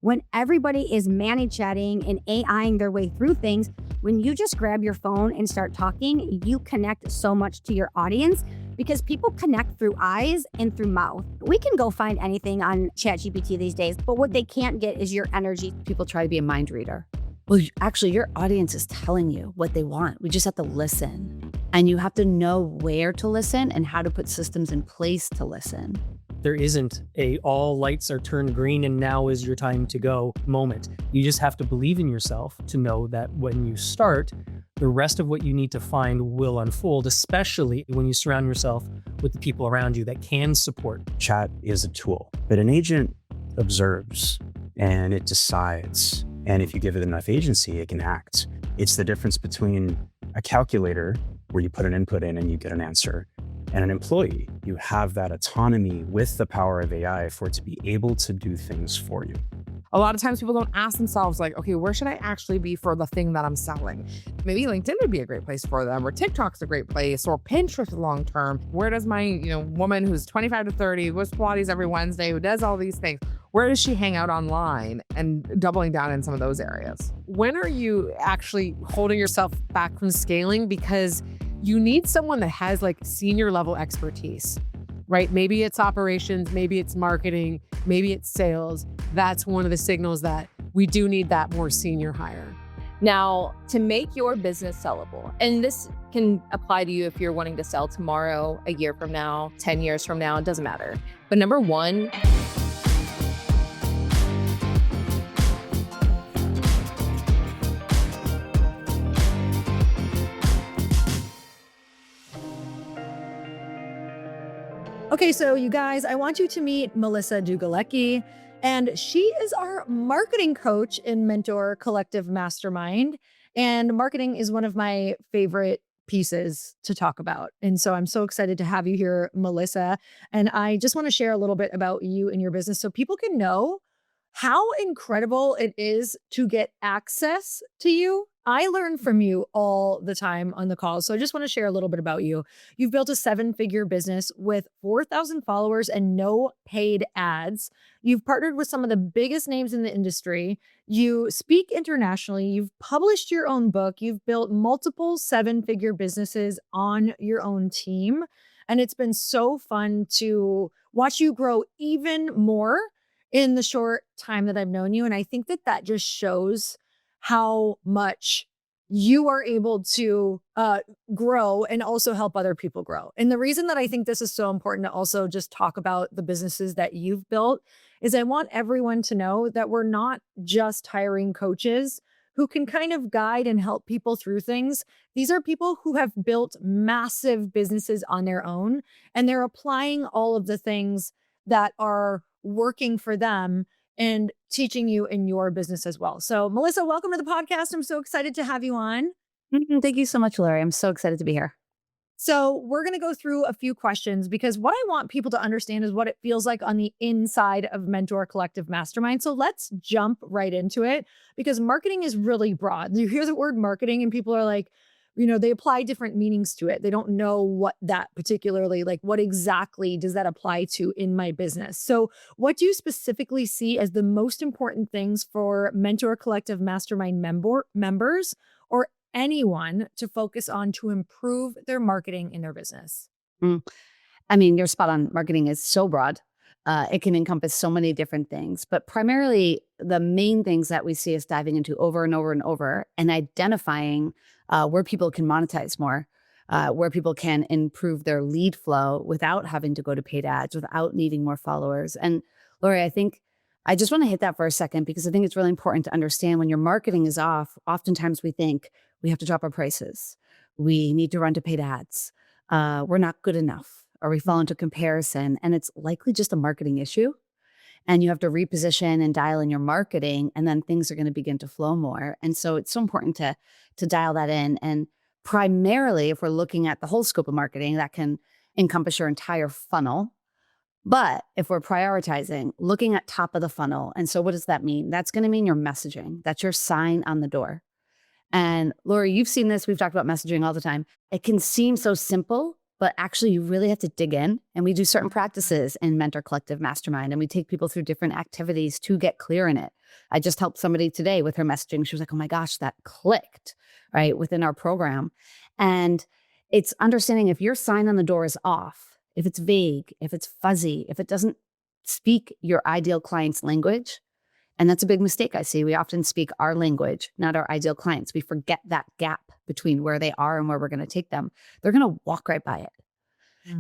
when everybody is chatting and AIing their way through things, when you just grab your phone and start talking, you connect so much to your audience because people connect through eyes and through mouth. We can go find anything on ChatGPT these days, but what they can't get is your energy. People try to be a mind reader. Well, actually, your audience is telling you what they want. We just have to listen. And you have to know where to listen and how to put systems in place to listen. There isn't all lights are turned green and now is your time to go moment. You just have to believe in yourself to know that when you start, the rest of what you need to find will unfold, especially when you surround yourself with the people around you that can support. Chat is a tool, but an agent observes and it decides. And if you give it enough agency, it can act. It's the difference between a calculator where you put an input in and you get an answer, and an employee. You have that autonomy with the power of AI for it to be able to do things for you. A lot of times people don't ask themselves like, okay, where should I actually be for the thing that I'm selling? Maybe LinkedIn would be a great place for them, or TikTok's a great place, or Pinterest long-term. Where does my woman who's 25 to 30, who goes Pilates every Wednesday, who does all these things, where does she hang out online, and doubling down in some of those areas? When are you actually holding yourself back from scaling? Because you need someone that has like senior level expertise, right? Maybe it's operations, maybe it's marketing, maybe it's sales. That's one of the signals that we do need that more senior hire. Now, to make your business sellable, and this can apply to you if you're wanting to sell tomorrow, a year from now, 10 years from now, it doesn't matter. But number one, Okay, so you guys, I want you to meet Melissa Dlugolecki, and she is our marketing coach in Mentor Collective Mastermind. And marketing is one of my favorite pieces to talk about. And so I'm so excited to have you here, Melissa. And I just want to share a little bit about you and your business so people can know how incredible it is to get access to you. I learn from you all the time on the calls. So I just want to share a little bit about you. You've built a 7-figure business with 4,000 followers and no paid ads. You've partnered with some of the biggest names in the industry. You speak internationally. You've published your own book. You've built multiple 7-figure businesses on your own team. And it's been so fun to watch you grow even more in the short time that I've known you. And I think that that just shows how much you are able to grow and also help other people grow. And the reason that I think this is so important to also just talk about the businesses that you've built is I want everyone to know that we're not just hiring coaches who can kind of guide and help people through things. These are people who have built massive businesses on their own, and they're applying all of the things that are working for them and teaching you in your business as well. So Melissa, welcome to the podcast. I'm so excited to have you on. Thank you so much, Lori. I'm so excited to be here. So we're going to go through a few questions because what I want people to understand is what it feels like on the inside of Mentor Collective Mastermind. So let's jump right into it because marketing is really broad. You hear the word marketing and people are like, they apply different meanings to it. They don't know what that particularly, like what exactly does that apply to in my business? So what do you specifically see as the most important things for Mentor Collective Mastermind members or anyone to focus on to improve their marketing in their business? I mean, you're spot on. Marketing is so broad. It can encompass so many different things, but primarily the main things that we see is diving into over and over and over and identifying where people can monetize more, where people can improve their lead flow without having to go to paid ads, without needing more followers. And Lori, I think I just want to hit that for a second because I think it's really important to understand when your marketing is off, oftentimes we think we have to drop our prices. We need to run to paid ads. We're not good enough, or we fall into comparison, and it's likely just a marketing issue. And you have to reposition and dial in your marketing, and then things are going to begin to flow more. And so it's so important to dial that in. And primarily, if we're looking at the whole scope of marketing, that can encompass your entire funnel. But if we're prioritizing, looking at top of the funnel, and so what does that mean? That's going to mean your messaging. That's your sign on the door. And Lori, you've seen this. We've talked about messaging all the time. It can seem so simple, But actually, you really have to dig in. And we do certain practices in Mentor Collective Mastermind, and we take people through different activities to get clear in it. I just helped somebody today with her messaging. She was like, oh my gosh, that clicked, right, within our program. And it's understanding if your sign on the door is off, if it's vague, if it's fuzzy, if it doesn't speak your ideal client's language. And that's a big mistake I see. We often speak our language, not our ideal clients. We forget that gap between where they are and where we're going to take them. They're going to walk right by it.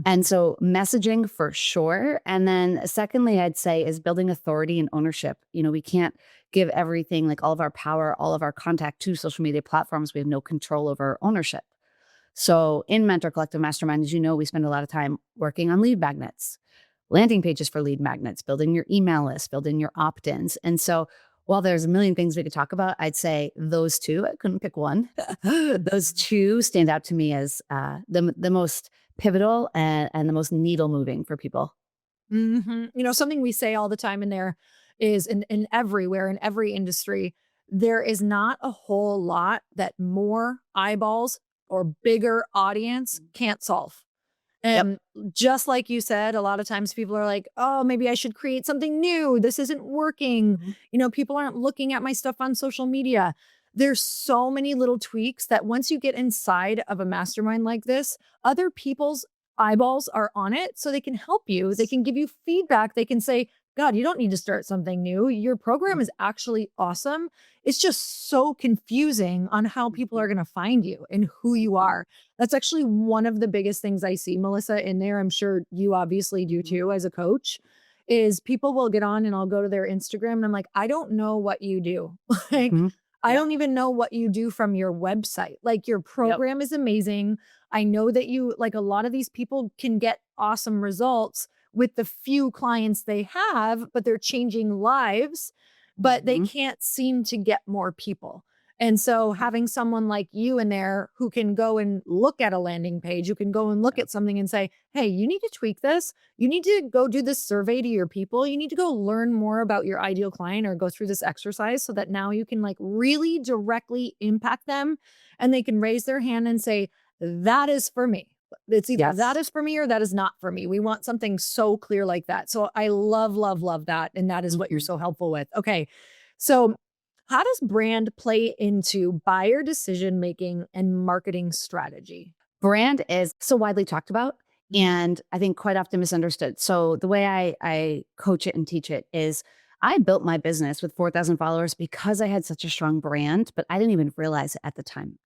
And so messaging for sure. And then secondly, I'd say is building authority and ownership. We can't give everything, like all of our power, all of our contact to social media platforms. We have no control over ownership. So in Mentor Collective Mastermind, as you know, we spend a lot of time working on lead magnets, landing pages for lead magnets, building your email list, building your opt-ins. And so while there's a million things we could talk about, I'd say those two, I couldn't pick one. Those two stand out to me as the most pivotal and the most needle moving for people. Something we say all the time in there is in everywhere, in every industry, there is not a whole lot that more eyeballs or bigger audience can't solve. And just like you said, a lot of times people are like, oh, maybe I should create something new. This isn't working. People aren't looking at my stuff on social media. There's so many little tweaks that once you get inside of a mastermind like this, other people's eyeballs are on it so they can help you. They can give you feedback. They can say, God, you don't need to start something new. Your program is actually awesome. It's just so confusing on how people are going to find you and who you are. That's actually one of the biggest things I see, Melissa, in there. I'm sure you obviously do too as a coach, is people will get on and I'll go to their Instagram and I'm like, I don't know what you do. I don't even know what you do from your website. Like your program is amazing. I know that you, like a lot of these people can get awesome results with the few clients they have, but they're changing lives, but they can't seem to get more people. And so having someone like you in there who can go and look at a landing page, who can go and look at something and say, hey, you need to tweak this. You need to go do this survey to your people. You need to go learn more about your ideal client or go through this exercise so that now you can like really directly impact them and they can raise their hand and say, that is for me. It's either that is for me or that is not for me. We want something so clear like that. So I love, love, love that. And that is what you're so helpful with. Okay. So how does brand play into buyer decision-making and marketing strategy? Brand is so widely talked about and I think quite often misunderstood. So the way I coach it and teach it is I built my business with 4,000 followers because I had such a strong brand, but I didn't even realize it at the time.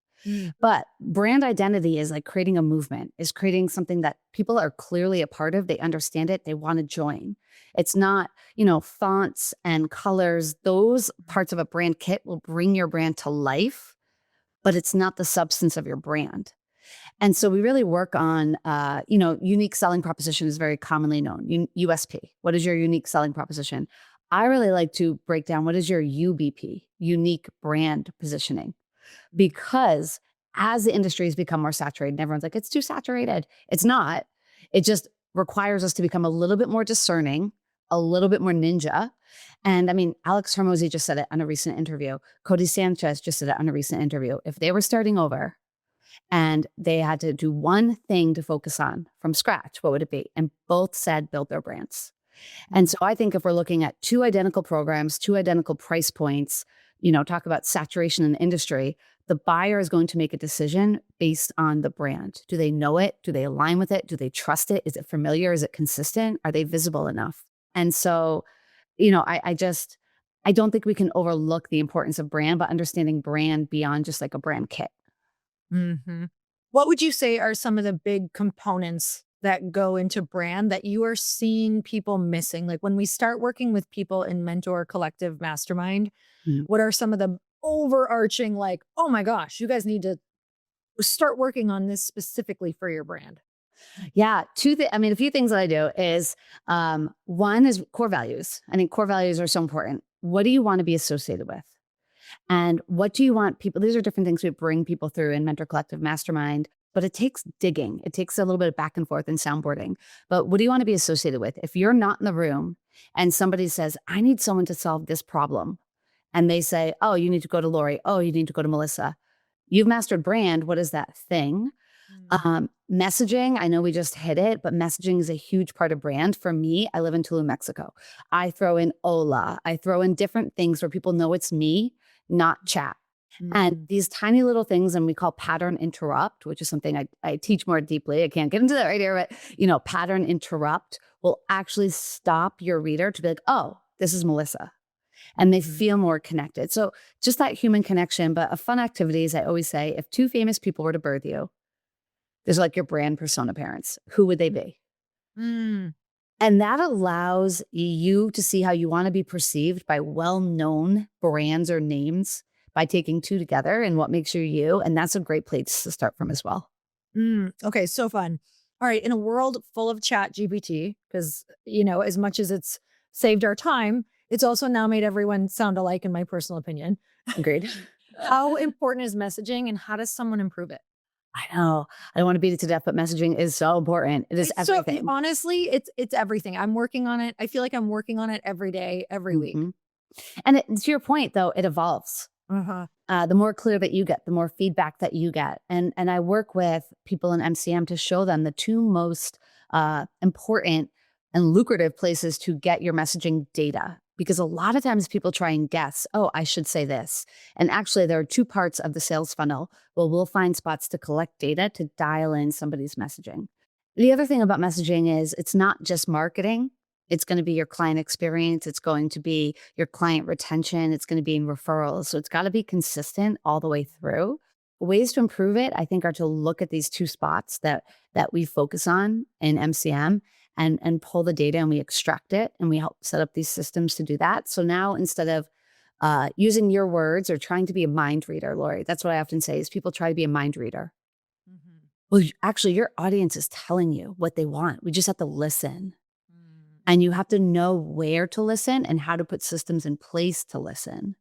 But brand identity is like creating a movement, is creating something that people are clearly a part of. They understand it. They want to join. It's not, fonts and colors. Those parts of a brand kit will bring your brand to life, but it's not the substance of your brand. And so we really work on, unique selling proposition is very commonly known. USP. What is your unique selling proposition? I really like to break down what is your UBP, unique brand positioning. Because as the industry has become more saturated, and everyone's like, it's too saturated. It's not. It just requires us to become a little bit more discerning, a little bit more ninja. And I mean, Alex Hormozy just said it on a recent interview. Cody Sanchez just said it on a recent interview. If they were starting over and they had to do one thing to focus on from scratch, what would it be? And both said build their brands. And so I think if we're looking at two identical programs, two identical price points, talk about saturation in the industry, the buyer is going to make a decision based on the brand. Do they know it? Do they align with it? Do they trust it? Is it familiar? Is it consistent? Are they visible enough? And so, I don't think we can overlook the importance of brand, but understanding brand beyond just like a brand kit. What would you say are some of the big components that go into brand that you are seeing people missing? Like when we start working with people in Mentor Collective Mastermind, what are some of the overarching, like, oh my gosh, you guys need to start working on this specifically for your brand? Yeah. A few things that I do is, one is core values. I think core values are so important. What do you want to be associated with? And what do you want people, these are different things we bring people through in Mentor Collective Mastermind, but it takes digging. It takes a little bit of back and forth and soundboarding. But what do you want to be associated with? If you're not in the room and somebody says, I need someone to solve this problem, and they say, oh, you need to go to Lori. Oh, you need to go to Melissa. You've mastered brand. What is that thing? Messaging, I know we just hit it, but messaging is a huge part of brand. For me, I live in Tulum, Mexico. I throw in hola. I throw in different things where people know it's me, not chat. And these tiny little things, and we call pattern interrupt, which is something I teach more deeply. I can't get into that right here, but pattern interrupt will actually stop your reader to be like, oh, this is Melissa. And they feel more connected. So just that human connection, but a fun activity is I always say, if two famous people were to birth you, there's like your brand persona parents, who would they be? And that allows you to see how you want to be perceived by well-known brands or names by taking two together and what makes you you. And that's a great place to start from as well. Okay, so fun. All right, in a world full of chat GPT, because, as much as it's saved our time, it's also now made everyone sound alike, in my personal opinion. Agreed. How important is messaging, and how does someone improve it? I know. I don't want to beat it to death, but messaging is so important. It is everything. So, honestly, it's everything. I'm working on it. I feel like I'm working on it every day, every week. And to your point, though, it evolves. The more clear that you get, the more feedback that you get. And I work with people in MCM to show them the two most important and lucrative places to get your messaging data. Because a lot of times people try and guess, oh, I should say this. And actually, there are two parts of the sales funnel. Well, we'll find spots to collect data to dial in somebody's messaging. The other thing about messaging is it's not just marketing. It's going to be your client experience. It's going to be your client retention. It's going to be in referrals. So it's got to be consistent all the way through. Ways to improve it, I think, are to look at these two spots that we focus on in MCM and pull the data, and we extract it, and we help set up these systems to do that. So now, instead of using your words or trying to be a mind reader, Lori, that's what I often say is people try to be a mind reader. Well, actually, your audience is telling you what they want. We just have to listen. And you have to know where to listen and how to put systems in place to listen.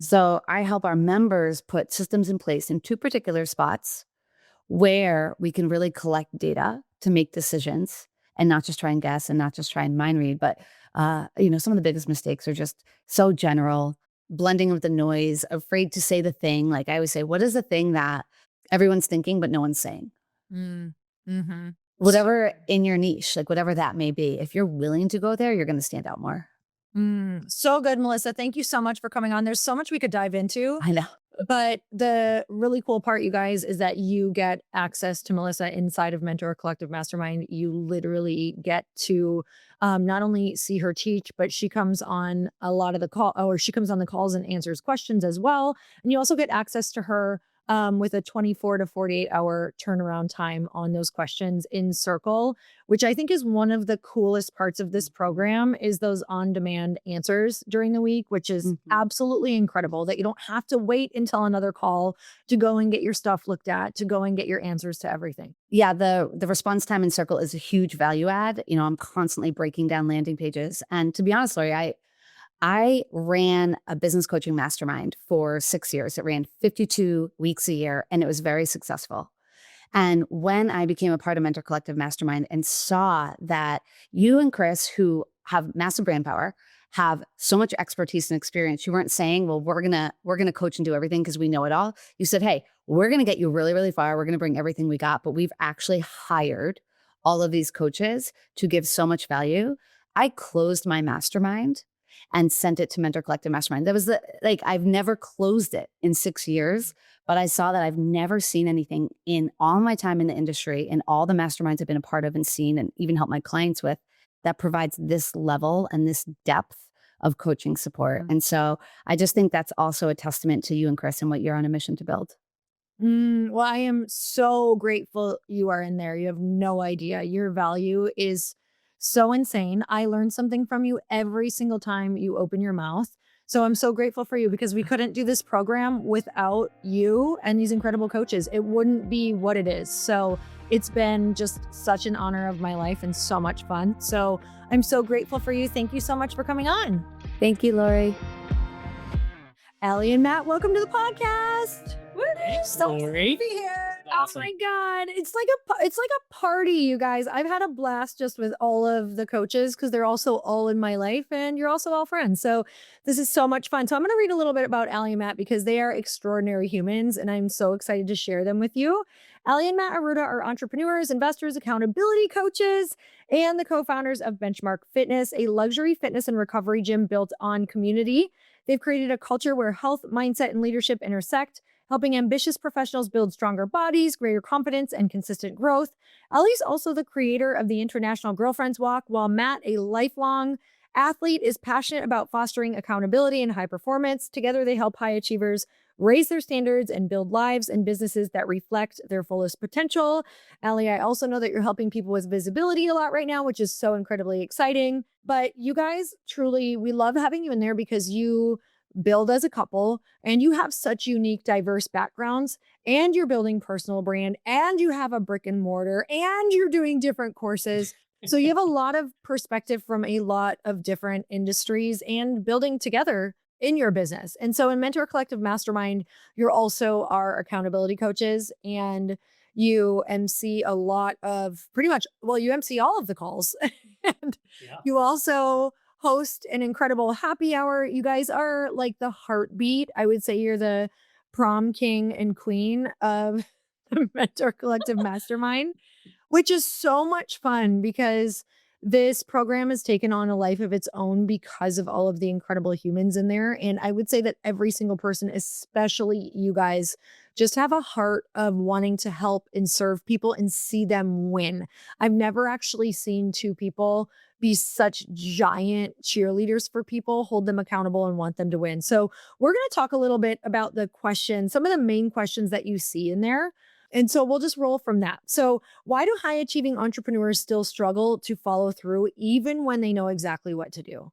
So I help our members put systems in place in two particular spots where we can really collect data to make decisions and not just try and guess and not just try and mind read. But, some of the biggest mistakes are just so general, blending with the noise, afraid to say the thing. Like I always say, what is the thing that everyone's thinking but no one's saying? Whatever in your niche, like whatever that may be, if you're willing to go there, you're going to stand out more. So good, Melissa. Thank you so much for coming on. There's so much we could dive into. I know. But the really cool part, you guys, is that you get access to Melissa inside of Mentor Collective Mastermind. You literally get to not only see her teach, but she comes on a lot of the she comes on the calls and answers questions as well. And you also get access to her with a 24 to 48 hour turnaround time on those questions in Circle, which I think is one of the coolest parts of this program is those on-demand answers during the week, which is absolutely incredible that you don't have to wait until another call to go and get your stuff looked at, to go and get your answers to everything. Yeah, the response time in Circle is a huge value add. I'm constantly breaking down landing pages. And to be honest, Lori, I ran a business coaching mastermind for 6 years. It ran 52 weeks a year, and it was very successful. And when I became a part of Mentor Collective Mastermind and saw that you and Chris, who have massive brand power, have so much expertise and experience, you weren't saying, well, we're gonna coach and do everything because we know it all. You said, hey, we're gonna get you really, really far. We're gonna bring everything we got, but we've actually hired all of these coaches to give so much value. I closed my mastermind and sent it to Mentor Collective Mastermind. That was I've never closed it in 6 years, but I saw that I've never seen anything in all my time in the industry and all the masterminds I've been a part of and seen and even helped my clients with that provides this level and this depth of coaching support. And so I just think that's also a testament to you and Chris and what you're on a mission to build. Well, I am so grateful you are in there. You have no idea. Your value is so insane. I learn something from you every single time you open your mouth. So I'm so grateful for you because we couldn't do this program without you and these incredible coaches. It wouldn't be what it is. So it's been just such an honor of my life and so much fun. So I'm so grateful for you. Thank you so much for coming on. Thank you, Lori. Alli and Matt, welcome to the podcast. Thanks, Lori. Be here. awesome. Oh my God. It's like a party, you guys. I've had a blast just with all of the coaches because they're also all in my life and you're also all friends. So this is so much fun. So I'm going to read a little bit about Alli and Matt because they are extraordinary humans and I'm so excited to share them with you. Alli and Matt Arruda are entrepreneurs, investors, accountability coaches, and the co-founders of Benchmark Fitness, a luxury fitness and recovery gym built on community. They've created a culture where health, mindset, and leadership intersect, helping ambitious professionals build stronger bodies, greater confidence, and consistent growth. Alli's also the creator of the International Girlfriends Walk, while Matt, a lifelong athlete, is passionate about fostering accountability and high performance. Together, they help high achievers raise their standards and build lives and businesses that reflect their fullest potential. Alli, I also know that you're helping people with visibility a lot right now, which is so incredibly exciting. But you guys, truly, we love having you in there because you build as a couple and you have such unique, diverse backgrounds and you're building personal brand and you have a brick and mortar and you're doing different courses. So you have a lot of perspective from a lot of different industries and building together in your business. And so in Mentor Collective Mastermind, you're also our accountability coaches and you MC a lot of you MC all of the calls. And you also host an incredible happy hour. You guys are like the heartbeat. I would say you're the prom king and queen of the Mentor Collective Mastermind, which is so much fun because this program has taken on a life of its own because of all of the incredible humans in there. And I would say that every single person, especially you guys, just have a heart of wanting to help and serve people and see them win. I've never actually seen two people be such giant cheerleaders for people, hold them accountable and want them to win. So we're going to talk a little bit about the questions, some of the main questions that you see in there. And so we'll just roll from that. So why do high achieving entrepreneurs still struggle to follow through even when they know exactly what to do?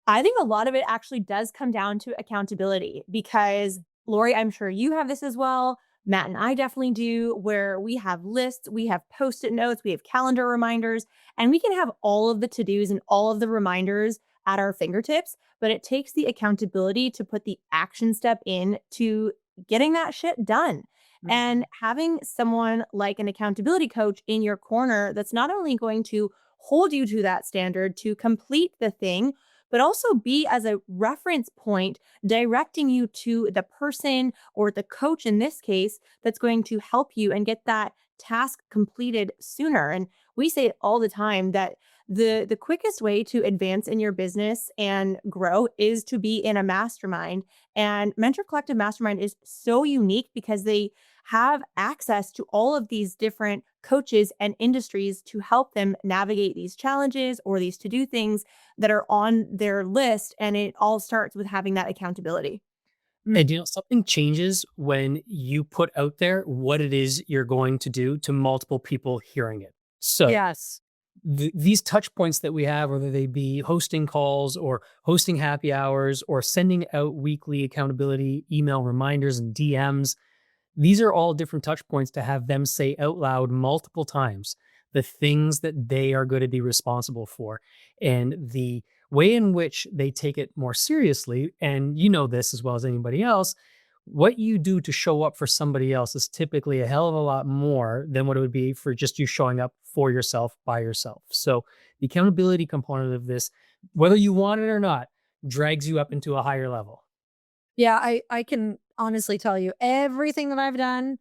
I think a lot of it actually does come down to accountability because Lori, I'm sure you have this as well. Matt and I definitely do, where we have lists, we have post-it notes, we have calendar reminders, and we can have all of the to-dos and all of the reminders at our fingertips, but it takes the accountability to put the action step in to getting that shit done. And having someone like an accountability coach in your corner that's not only going to hold you to that standard to complete the thing, but also be as a reference point, directing you to the person or the coach in this case that's going to help you and get that task completed sooner. And we say it all the time that the quickest way to advance in your business and grow is to be in a mastermind. And Mentor Collective Mastermind is so unique because they have access to all of these different coaches and industries to help them navigate these challenges or these to-do things that are on their list. And it all starts with having that accountability. And something changes when you put out there what it is you're going to do to multiple people hearing it. So Yes. these touch points that we have, whether they be hosting calls or hosting happy hours or sending out weekly accountability email reminders and DMs, these are all different touch points to have them say out loud multiple times the things that they are going to be responsible for. And the way in which they take it more seriously, and you know this as well as anybody else, what you do to show up for somebody else is typically a hell of a lot more than what it would be for just you showing up for yourself by yourself. So the accountability component of this, whether you want it or not, drags you up into a higher level. Yeah, I can honestly tell you everything that I've done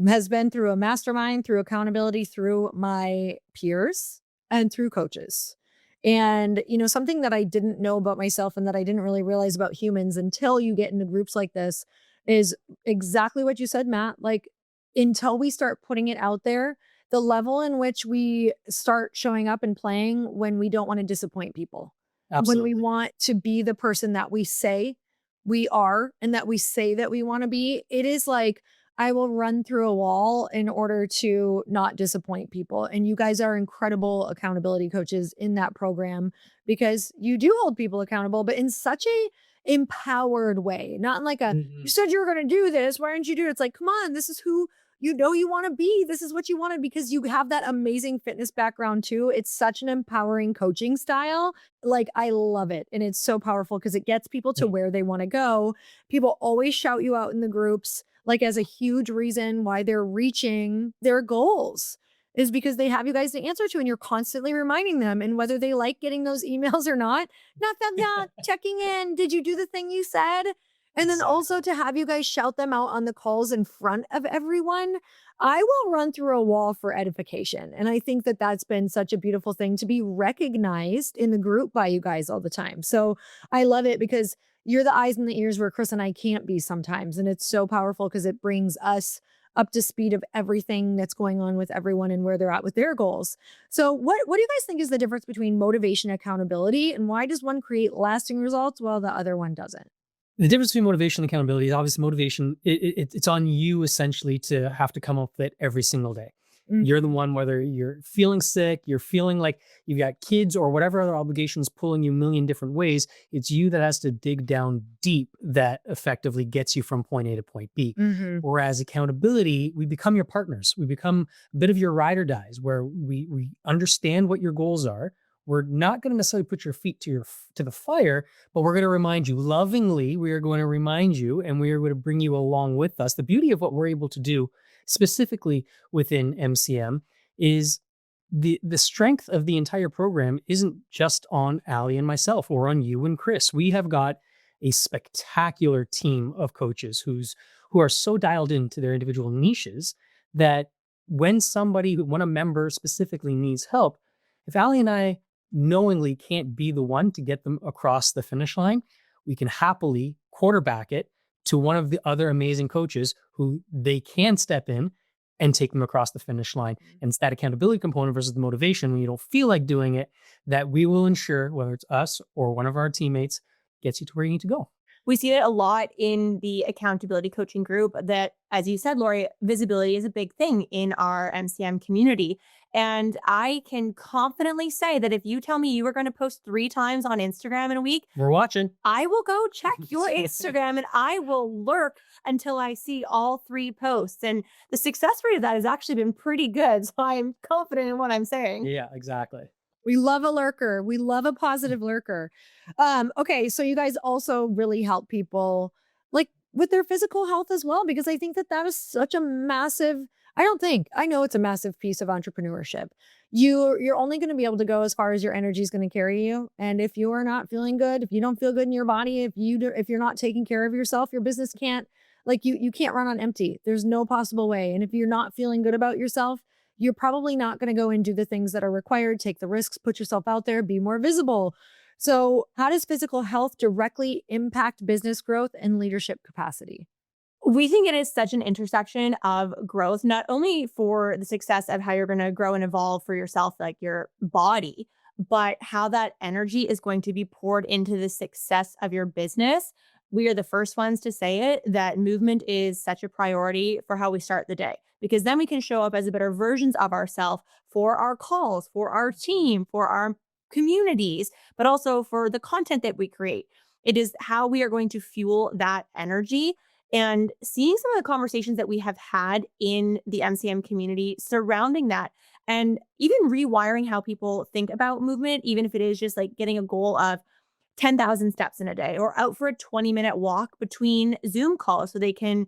has been through a mastermind, through accountability, through my peers, and through coaches. And, something that I didn't know about myself and that I didn't really realize about humans until you get into groups like this is exactly what you said, Matt. Like, until we start putting it out there, the level in which we start showing up and playing when we don't want to disappoint people, when we want to be the person that we say we are and that we say that we want to be, it is like, I will run through a wall in order to not disappoint people. And you guys are incredible accountability coaches in that program because you do hold people accountable, but in such a empowered way, not in like a, you said you were going to do this, why aren't you doing it? It's like, come on, this is who you want to be. This is what you wanted because you have that amazing fitness background too. It's such an empowering coaching style. Like, I love it. And it's so powerful because it gets people to where they want to go. People always shout you out in the groups. like as a huge reason why they're reaching their goals is because they have you guys to answer to and you're constantly reminding them. And whether they like getting those emails or not, checking in. Did you do the thing you said? And then also to have you guys shout them out on the calls in front of everyone. I will run through a wall for edification. And I think that that's been such a beautiful thing to be recognized in the group by you guys all the time. So I love it because you're the eyes and the ears where Chris and I can't be sometimes. And it's so powerful because it brings us up to speed of everything that's going on with everyone and where they're at with their goals. So what do you guys think is the difference between motivation and accountability? And why does one create lasting results while the other one doesn't? The difference between motivation and accountability is obviously motivation. It's on you essentially to have to come up with it every single day. You're the one, whether you're feeling sick, you're feeling like you've got kids or whatever other obligations pulling you a million different ways. It's you that has to dig down deep that effectively gets you from point A to point B. Whereas accountability, we become your partners. We become a bit of your ride or dies where we understand what your goals are. We're not going to necessarily put your feet to the fire, but we're going to remind you lovingly. We are going to remind you and we are going to bring you along with us. The beauty of what we're able to do specifically within MCM is the strength of the entire program isn't just on Alli and myself or on you and Chris. We have got a spectacular team of coaches who are so dialed into their individual niches that when a member specifically needs help, if Alli and I knowingly can't be the one to get them across the finish line, we can happily quarterback it to one of the other amazing coaches who they can step in and take them across the finish line. And it's that accountability component versus the motivation when you don't feel like doing it that we will ensure, whether it's us or one of our teammates, gets you to where you need to go. We see it a lot in the accountability coaching group that, as you said, Lori, visibility is a big thing in our MCM community. And I can confidently say that if you tell me you were going to post 3 times on Instagram in a week, we're watching. I will go check your Instagram and I will lurk until I see all 3 posts. And the success rate of that has actually been pretty good. So I'm confident in what I'm saying. Yeah, exactly. We love a lurker. We love a positive lurker. Okay, so you guys also really help people like with their physical health as well, because I think that is such a massive, I know it's a massive piece of entrepreneurship. You're only going to be able to go as far as your energy is going to carry you. And if you are not feeling good, if you don't feel good in your body, if you're not taking care of yourself, your business can't, like you can't run on empty. There's no possible way. And if you're not feeling good about yourself, you're probably not going to go and do the things that are required, take the risks, put yourself out there, be more visible. So how does physical health directly impact business growth and leadership capacity? We think it is such an intersection of growth, not only for the success of how you're going to grow and evolve for yourself, like your body, but how that energy is going to be poured into the success of your business. We are the first ones to say it, that movement is such a priority for how we start the day, because then we can show up as better versions of ourselves for our calls, for our team, for our communities, but also for the content that we create. It is how we are going to fuel that energy. And seeing some of the conversations that we have had in the MCM community surrounding that, and even rewiring how people think about movement, even if it is just like getting a goal of 10,000 steps in a day or out for a 20-minute walk between Zoom calls so they can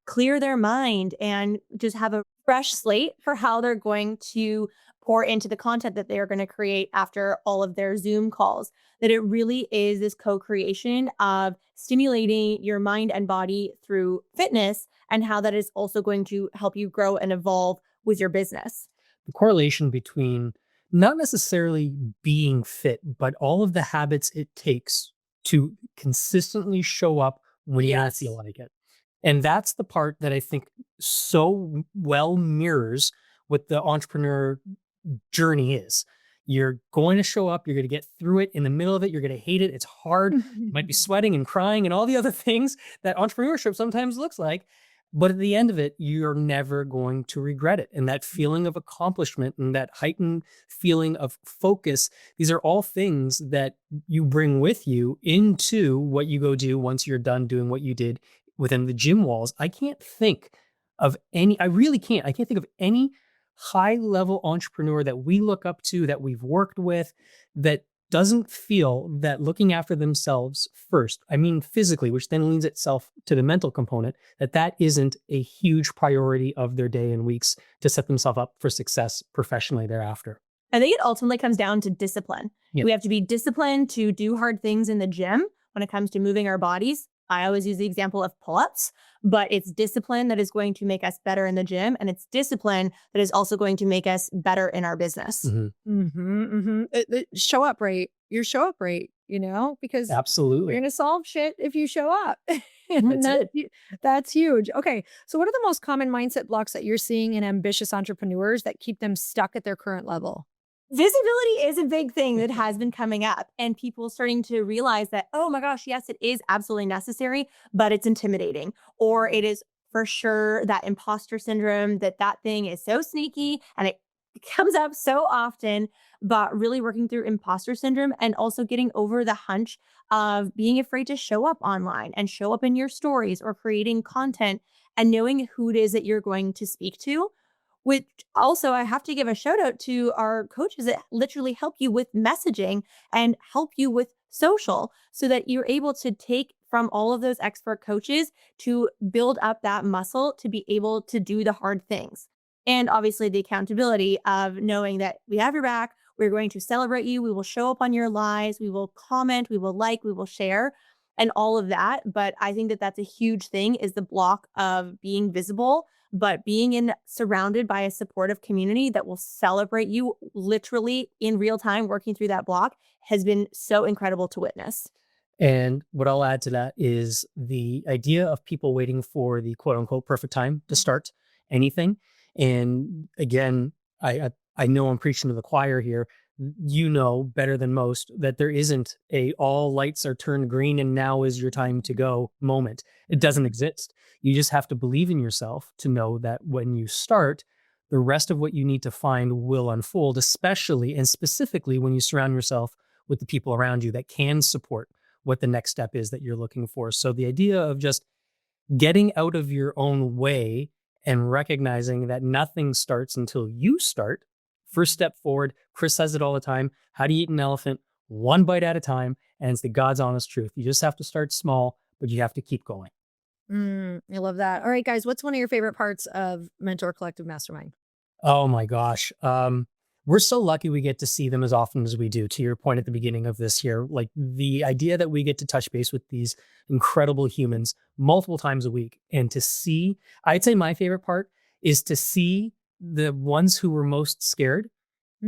clear their mind and just have a fresh slate for how they're going to pour into the content that they are going to create after all of their Zoom calls. That it really is this co-creation of stimulating your mind and body through fitness, and how that is also going to help you grow and evolve with your business. The correlation between not necessarily being fit, but all of the habits it takes to consistently show up when you don't feel like it. And that's the part that I think so well mirrors what the entrepreneur journey is. You're going to show up, you're going to get through it. In the middle of it, you're going to hate it. It's hard. You might be sweating and crying and all the other things that entrepreneurship sometimes looks like. But at the end of it, you're never going to regret it. And that feeling of accomplishment and that heightened feeling of focus, these are all things that you bring with you into what you go do once you're done doing what you did within the gym walls. I can't think of any, I really can't. I can't think of any high-level entrepreneur that we look up to, that we've worked with, that doesn't feel that looking after themselves first, I mean physically, which then leans itself to the mental component, that isn't a huge priority of their day and weeks to set themselves up for success professionally thereafter. I think it ultimately comes down to discipline. Yep. We have to be disciplined to do hard things in the gym when it comes to moving our bodies. I always use the example of pull-ups, but it's discipline that is going to make us better in the gym. And it's discipline that is also going to make us better in our business. Show up right. Your show up rate, because Absolutely. you're going to solve shit if you show up. That's That's huge. Okay. So what are the most common mindset blocks that you're seeing in ambitious entrepreneurs that keep them stuck at their current level? Visibility is a big thing that has been coming up, and people starting to realize that, oh my gosh, yes, it is absolutely necessary, but it's intimidating, or it is for sure that imposter syndrome, that thing is so sneaky and it comes up so often. But really working through imposter syndrome and also getting over the hunch of being afraid to show up online and show up in your stories or creating content, and knowing who it is that you're going to speak to. Which also, I have to give a shout out to our coaches that literally help you with messaging and help you with social, so that you're able to take from all of those expert coaches to build up that muscle to be able to do the hard things. And obviously the accountability of knowing that we have your back, we're going to celebrate you, we will show up on your lives, we will comment, we will like, we will share, and all of that. But I think that that's a huge thing, is the block of being visible, but being surrounded by a supportive community that will celebrate you literally in real time. Working through that block has been so incredible to witness. And what I'll add to that is the idea of people waiting for the quote unquote perfect time to start anything. And again, I know I'm preaching to the choir here. You know better than most that there isn't a all lights are turned green and now is your time to go moment. It doesn't exist. You just have to believe in yourself to know that when you start, the rest of what you need to find will unfold, especially and specifically when you surround yourself with the people around you that can support what the next step is that you're looking for. So the idea of just getting out of your own way and recognizing that nothing starts until you start. First step forward. Chris says it all the time. How do you eat an elephant? One bite at a time. And it's the God's honest truth. You just have to start small, but you have to keep going. I love that. All right, guys, what's one of your favorite parts of Mentor Collective Mastermind? Oh my gosh. We're so lucky we get to see them as often as we do. To your point at the beginning of this here, like the idea that we get to touch base with these incredible humans multiple times a week, and to see, I'd say my favorite part is to see the ones who were most scared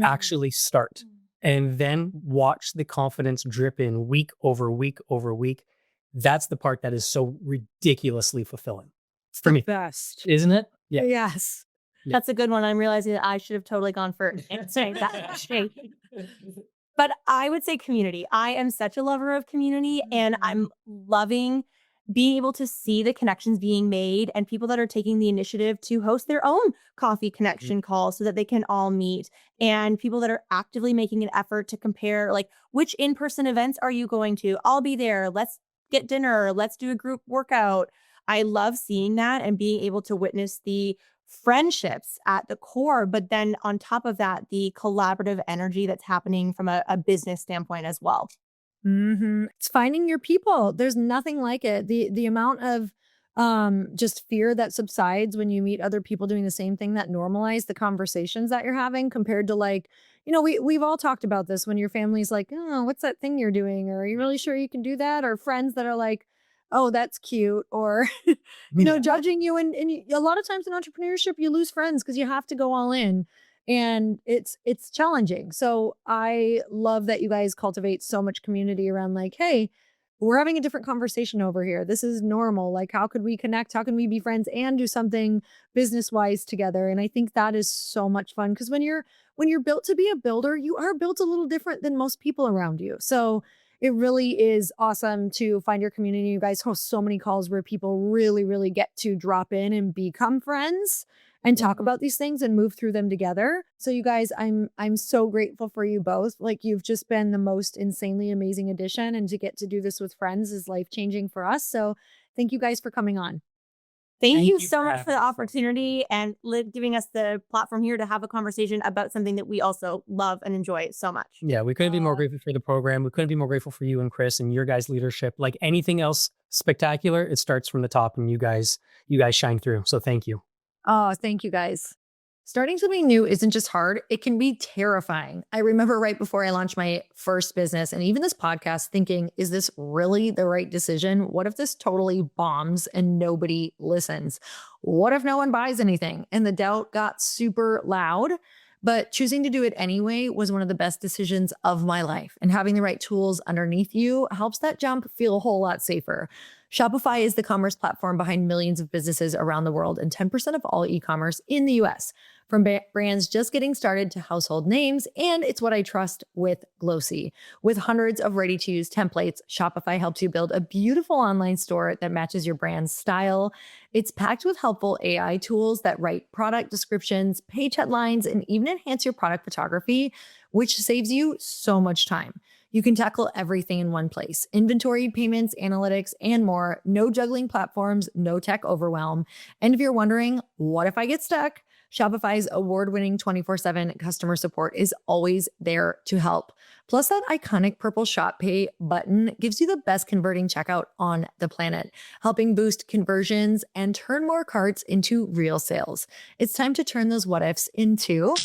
actually start, and then watch the confidence drip in week over week over week. That's the part that is so ridiculously fulfilling for me. Best. Isn't it? Yeah. Yes. Yeah. That's a good one. I'm realizing that I should have totally gone for answering that question. But I would say community. I am such a lover of community, and I'm loving being able to see the connections being made and people that are taking the initiative to host their own coffee connection calls so that they can all meet, and people that are actively making an effort to compare, like, which in-person events are you going to? I'll be there. Let's get dinner. Let's do a group workout. I love seeing that and being able to witness the friendships at the core, but then on top of that, the collaborative energy that's happening from a business standpoint as well. It's finding your people. There's nothing like it. The amount of just fear that subsides when you meet other people doing the same thing, that normalize the conversations that you're having, compared to, like, we've all talked about this, when your family's like, oh, what's that thing you're doing? Or are you really sure you can do that? Or friends that are like, oh, that's cute, or judging you. And a lot of times in entrepreneurship, you lose friends because you have to go all in, and it's challenging. So I love that you guys cultivate so much community around, like, hey, we're having a different conversation over here. This is normal. Like, how could we connect? How can we be friends and do something business wise together? And I think that is so much fun, because when you're built to be a builder, you are built a little different than most people around you. So it really is awesome to find your community. You guys host so many calls where people really, really get to drop in and become friends and talk about these things and move through them together. So you guys, I'm so grateful for you both. Like, you've just been the most insanely amazing addition, and to get to do this with friends is life-changing for us. So thank you guys for coming on. Thank you you so for much for the having us. opportunity and giving us the platform here to have a conversation about something that we also love and enjoy so much. Yeah, we couldn't be more grateful for the program. We couldn't be more grateful for you and Chris and your guys' leadership. Like anything else spectacular, it starts from the top, and you guys shine through. So thank you. Oh, thank you guys. Starting something new isn't just hard, it can be terrifying. I remember right before I launched my first business and even this podcast thinking, is this really the right decision? What if this totally bombs and nobody listens? What if no one buys anything? And the doubt got super loud. But choosing to do it anyway was one of the best decisions of my life. And having the right tools underneath you helps that jump feel a whole lot safer. Shopify is the commerce platform behind millions of businesses around the world and 10% of all e-commerce in the US. From brands just getting started to household names, and it's what I trust with Glossy. With hundreds of ready-to-use templates, Shopify helps you build a beautiful online store that matches your brand's style. It's packed with helpful AI tools that write product descriptions, page headlines, and even enhance your product photography, which saves you so much time. You can tackle everything in one place: inventory, payments, analytics, and more. No juggling platforms, no tech overwhelm. And if you're wondering, what if I get stuck? Shopify's award-winning 24/7 customer support is always there to help. Plus, that iconic purple Shop Pay button gives you the best converting checkout on the planet, helping boost conversions and turn more carts into real sales. It's time to turn those what ifs into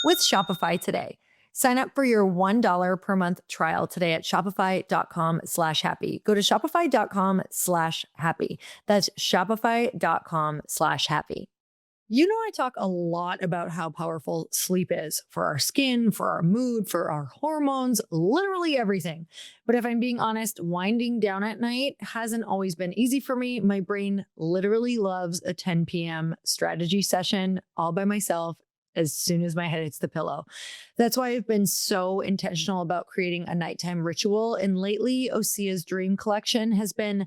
with Shopify today. Sign up for your $1 per month trial today at shopify.com/happy. Go to shopify.com/happy. That's shopify.com/happy. You know, I talk a lot about how powerful sleep is for our skin, for our mood, for our hormones, literally everything. But if I'm being honest, winding down at night hasn't always been easy for me. My brain literally loves a 10 p.m. strategy session all by myself as soon as my head hits the pillow. That's why I've been so intentional about creating a nighttime ritual. And lately, Osea's Dream Collection has been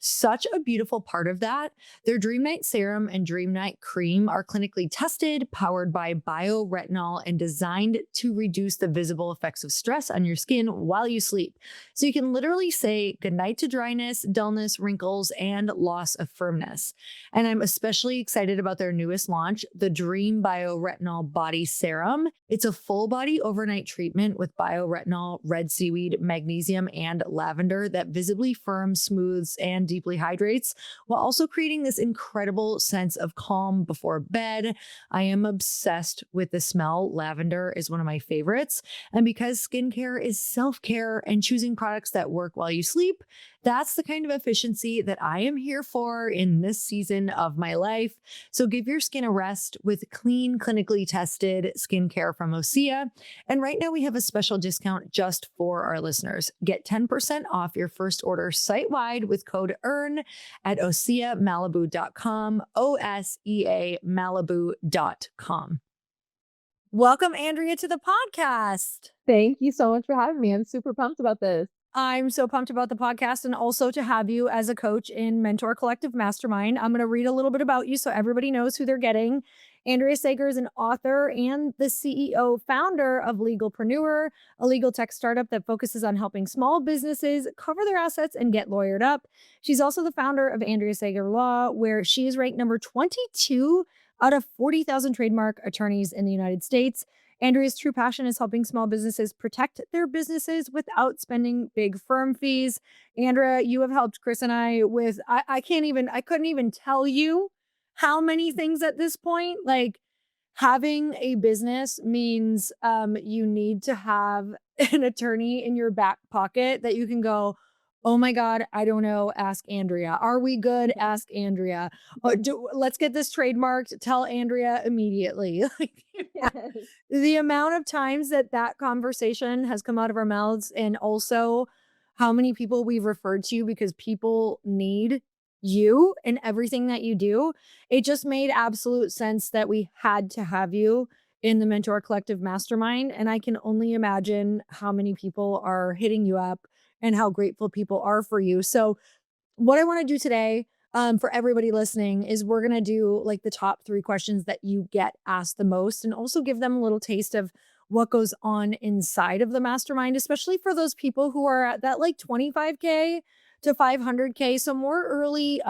such a beautiful part of that. Their Dream Night Serum and Dream Night Cream are clinically tested, powered by bioretinol, and designed to reduce the visible effects of stress on your skin while you sleep. So you can literally say goodnight to dryness, dullness, wrinkles, and loss of firmness. And I'm especially excited about their newest launch, the Dream Bioretinol Body Serum. It's a full body overnight treatment with bioretinol, red seaweed, magnesium, and lavender that visibly firms, smooths, and deeply hydrates, while also creating this incredible sense of calm before bed. I am obsessed with the smell. Lavender is one of my favorites. And because skincare is self-care and choosing products that work while you sleep, that's the kind of efficiency that I am here for in this season of my life. So give your skin a rest with clean, clinically tested skincare from Osea. And right now we have a special discount just for our listeners. Get 10% off your first order site-wide with code EARN at OseaMalibu.com, OSEA Malibu.com. Welcome, Andrea, to the podcast. Thank you so much for having me. I'm super pumped about this. I'm so pumped about the podcast and also to have you as a coach in Mentor Collective Mastermind. I'm going to read a little bit about you so everybody knows who they're getting. Andrea Sager is an author and the CEO founder of Legalpreneur, a legal tech startup that focuses on helping small businesses cover their assets and get lawyered up. She's also the founder of Andrea Sager Law, where she is ranked number 22 out of 40,000 trademark attorneys in the United States. Andrea's true passion is helping small businesses protect their businesses without spending big firm fees. Andrea, you have helped Chris and I with, I couldn't even tell you how many things at this point. Like, having a business means you need to have an attorney in your back pocket that you can go, oh my God, I don't know. Ask Andrea. Are we good? Ask Andrea. Let's get this trademarked. Tell Andrea immediately. The amount of times that conversation has come out of our mouths, and also how many people we've referred to because people need you and everything that you do. It just made absolute sense that we had to have you in the Mentor Collective Mastermind. And I can only imagine how many people are hitting you up and how grateful people are for you. So what I want to do today for everybody listening is we're going to do like the top 3 questions that you get asked the most, and also give them a little taste of what goes on inside of the mastermind, especially for those people who are at that like 25K to 500K. So more early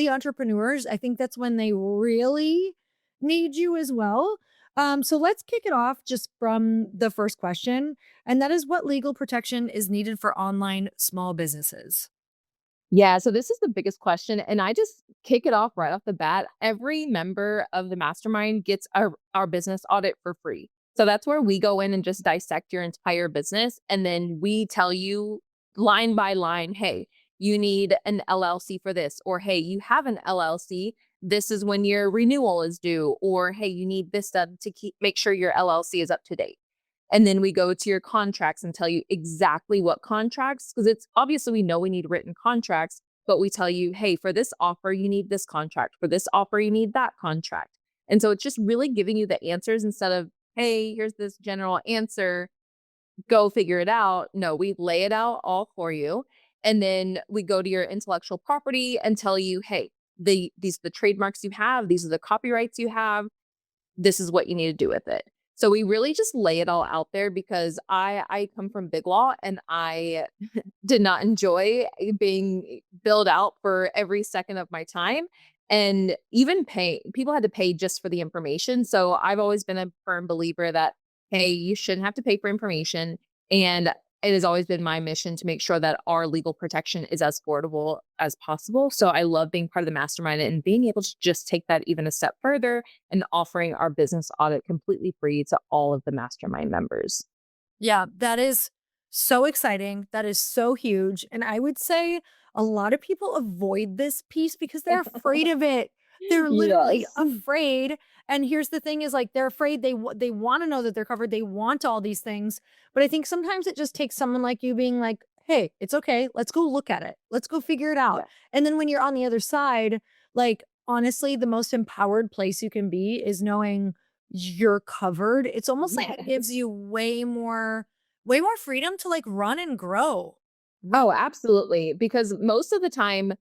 entrepreneurs, I think that's when they really need you as well. So let's kick it off just from the first question. And that is, what legal protection is needed for online small businesses? Yeah, so this is the biggest question. And I just kick it off right off the bat. Every member of the mastermind gets our business audit for free. So that's where we go in and just dissect your entire business. And then we tell you line by line, hey, you need an LLC for this, or hey, you have an LLC. This is when your renewal is due, or hey, you need this done to make sure your LLC is up to date. And then we go to your contracts and tell you exactly what contracts, because it's obviously we know we need written contracts, but we tell you, hey, for this offer, you need this contract. For this offer, you need that contract. And so it's just really giving you the answers instead of, hey, here's this general answer, go figure it out. No, we lay it out all for you. And then we go to your intellectual property and tell you, hey, these are the trademarks you have. These are the copyrights you have. This is what you need to do with it. So we really just lay it all out there, because I come from big law and I did not enjoy being billed out for every second of my time, and even people had to pay just for the information. So I've always been a firm believer that, hey, you shouldn't have to pay for information. And it has always been my mission to make sure that our legal protection is as affordable as possible. So I love being part of the mastermind and being able to just take that even a step further and offering our business audit completely free to all of the mastermind members. Yeah, that is so exciting. That is so huge. And I would say a lot of people avoid this piece because they're afraid of it. They're literally Yes. afraid. And here's the thing is, like, they're afraid, they want to know that they're covered. They want all these things. But I think sometimes it just takes someone like you being like, hey, it's okay. Let's go look at it. Let's go figure it out. Yeah. And then when you're on the other side, like, honestly, the most empowered place you can be is knowing you're covered. It's almost like it gives you way more freedom to, like, run and grow. Oh, absolutely. Because most of the time,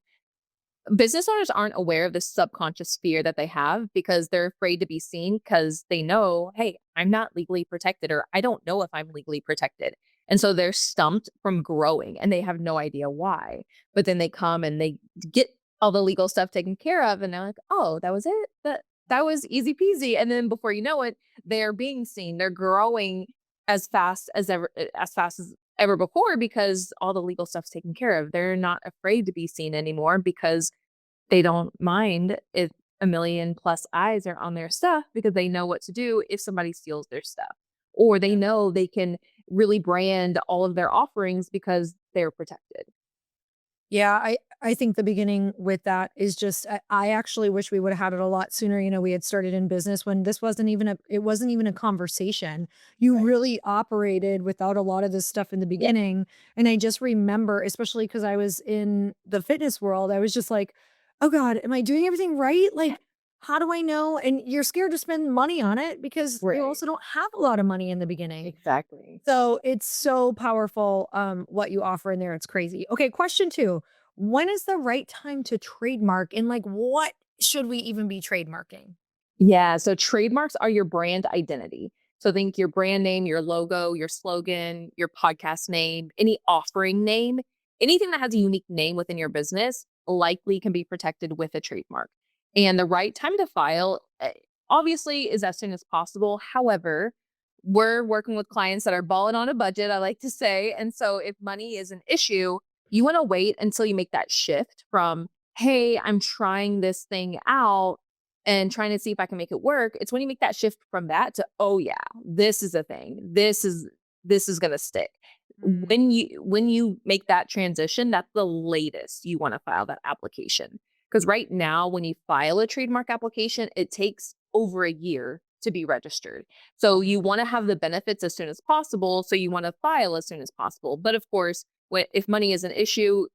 business owners aren't aware of the subconscious fear that they have, because they're afraid to be seen, because they know, hey, I'm not legally protected, or I don't know if I'm legally protected. And so they're stumped from growing and they have no idea why. But then they come and they get all the legal stuff taken care of, and they're like, oh, that was it. That was easy peasy. And then before you know it, they're being seen. They're growing as fast as ever before, because all the legal stuff's taken care of. They're not afraid to be seen anymore, because they don't mind if a million plus eyes are on their stuff, because they know what to do if somebody steals their stuff, or they know they can really brand all of their offerings because they're protected. Yeah, I think the beginning with that is just, I actually wish we would have had it a lot sooner. You know, we had started in business when this wasn't even a conversation. You really operated without a lot of this stuff in the beginning. And I just remember, especially because I was in the fitness world, I was just like, oh God, am I doing everything right? Like, how do I know? And you're scared to spend money on it because Right. you also don't have a lot of money in the beginning. Exactly. So it's so powerful, what you offer in there. It's crazy. Okay, question 2. When is the right time to trademark, and, like, what should we even be trademarking? Yeah. So trademarks are your brand identity. So think your brand name, your logo, your slogan, your podcast name, any offering name, anything that has a unique name within your business likely can be protected with a trademark. And the right time to file, obviously, is as soon as possible. However, we're working with clients that are balling on a budget, I like to say. And so if money is an issue, you want to wait until you make that shift from, hey, I'm trying this thing out and trying to see if I can make it work. It's when you make that shift from that to, oh yeah, this is a thing. This is going to stick. When you make that transition, that's the latest you want to file that application. Because right now, when you file a trademark application, it takes over a year to be registered. So you want to have the benefits as soon as possible. So you want to file as soon as possible. But of course, if money is an issue,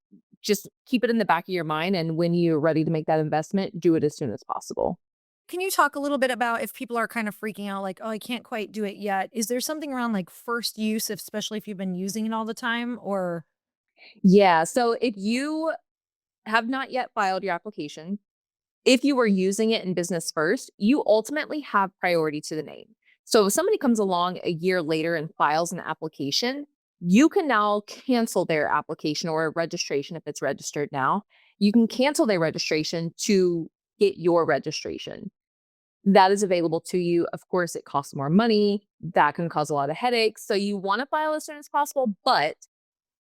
just keep it in the back of your mind. And when you're ready to make that investment, do it as soon as possible. Can you talk a little bit about, if people are kind of freaking out, like, oh, I can't quite do it yet? Is there something around, like, first use, especially if you've been using it all the time, or? Yeah. So if you have not yet filed your application, if you were using it in business first, you ultimately have priority to the name. So if somebody comes along a year later and files an application, you can now cancel their application or registration if it's registered now. You can cancel their registration to get your registration. That is available to you. Of course, it costs more money. That can cause a lot of headaches. So you want to file as soon as possible, but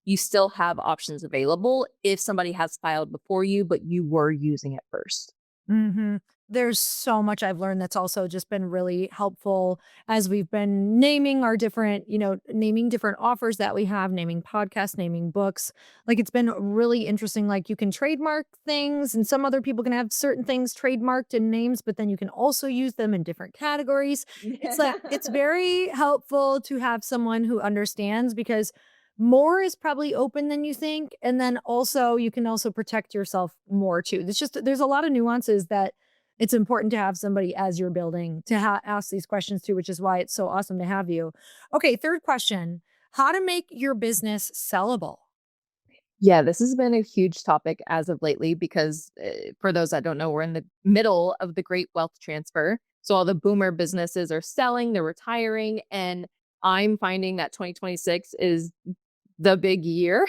you still have options available if somebody has filed before you, but you were using it first. Mm-hmm. There's so much I've learned that's also just been really helpful as we've been naming our different, naming different offers that we have, naming podcasts, naming books. Like it's been really interesting. Like you can trademark things and some other people can have certain things trademarked in names, but then you can also use them in different categories. It's like, it's very helpful to have someone who understands because more is probably open than you think. And then also you can also protect yourself more too. There's a lot of nuances that it's important to have somebody as you're building to ask these questions too, which is why it's so awesome to have you. Okay, third question, how to make your business sellable. Yeah, this has been a huge topic as of lately because for those that don't know, we're in the middle of the great wealth transfer. So all the boomer businesses are selling, they're retiring, and I'm finding that 2026 is the big year.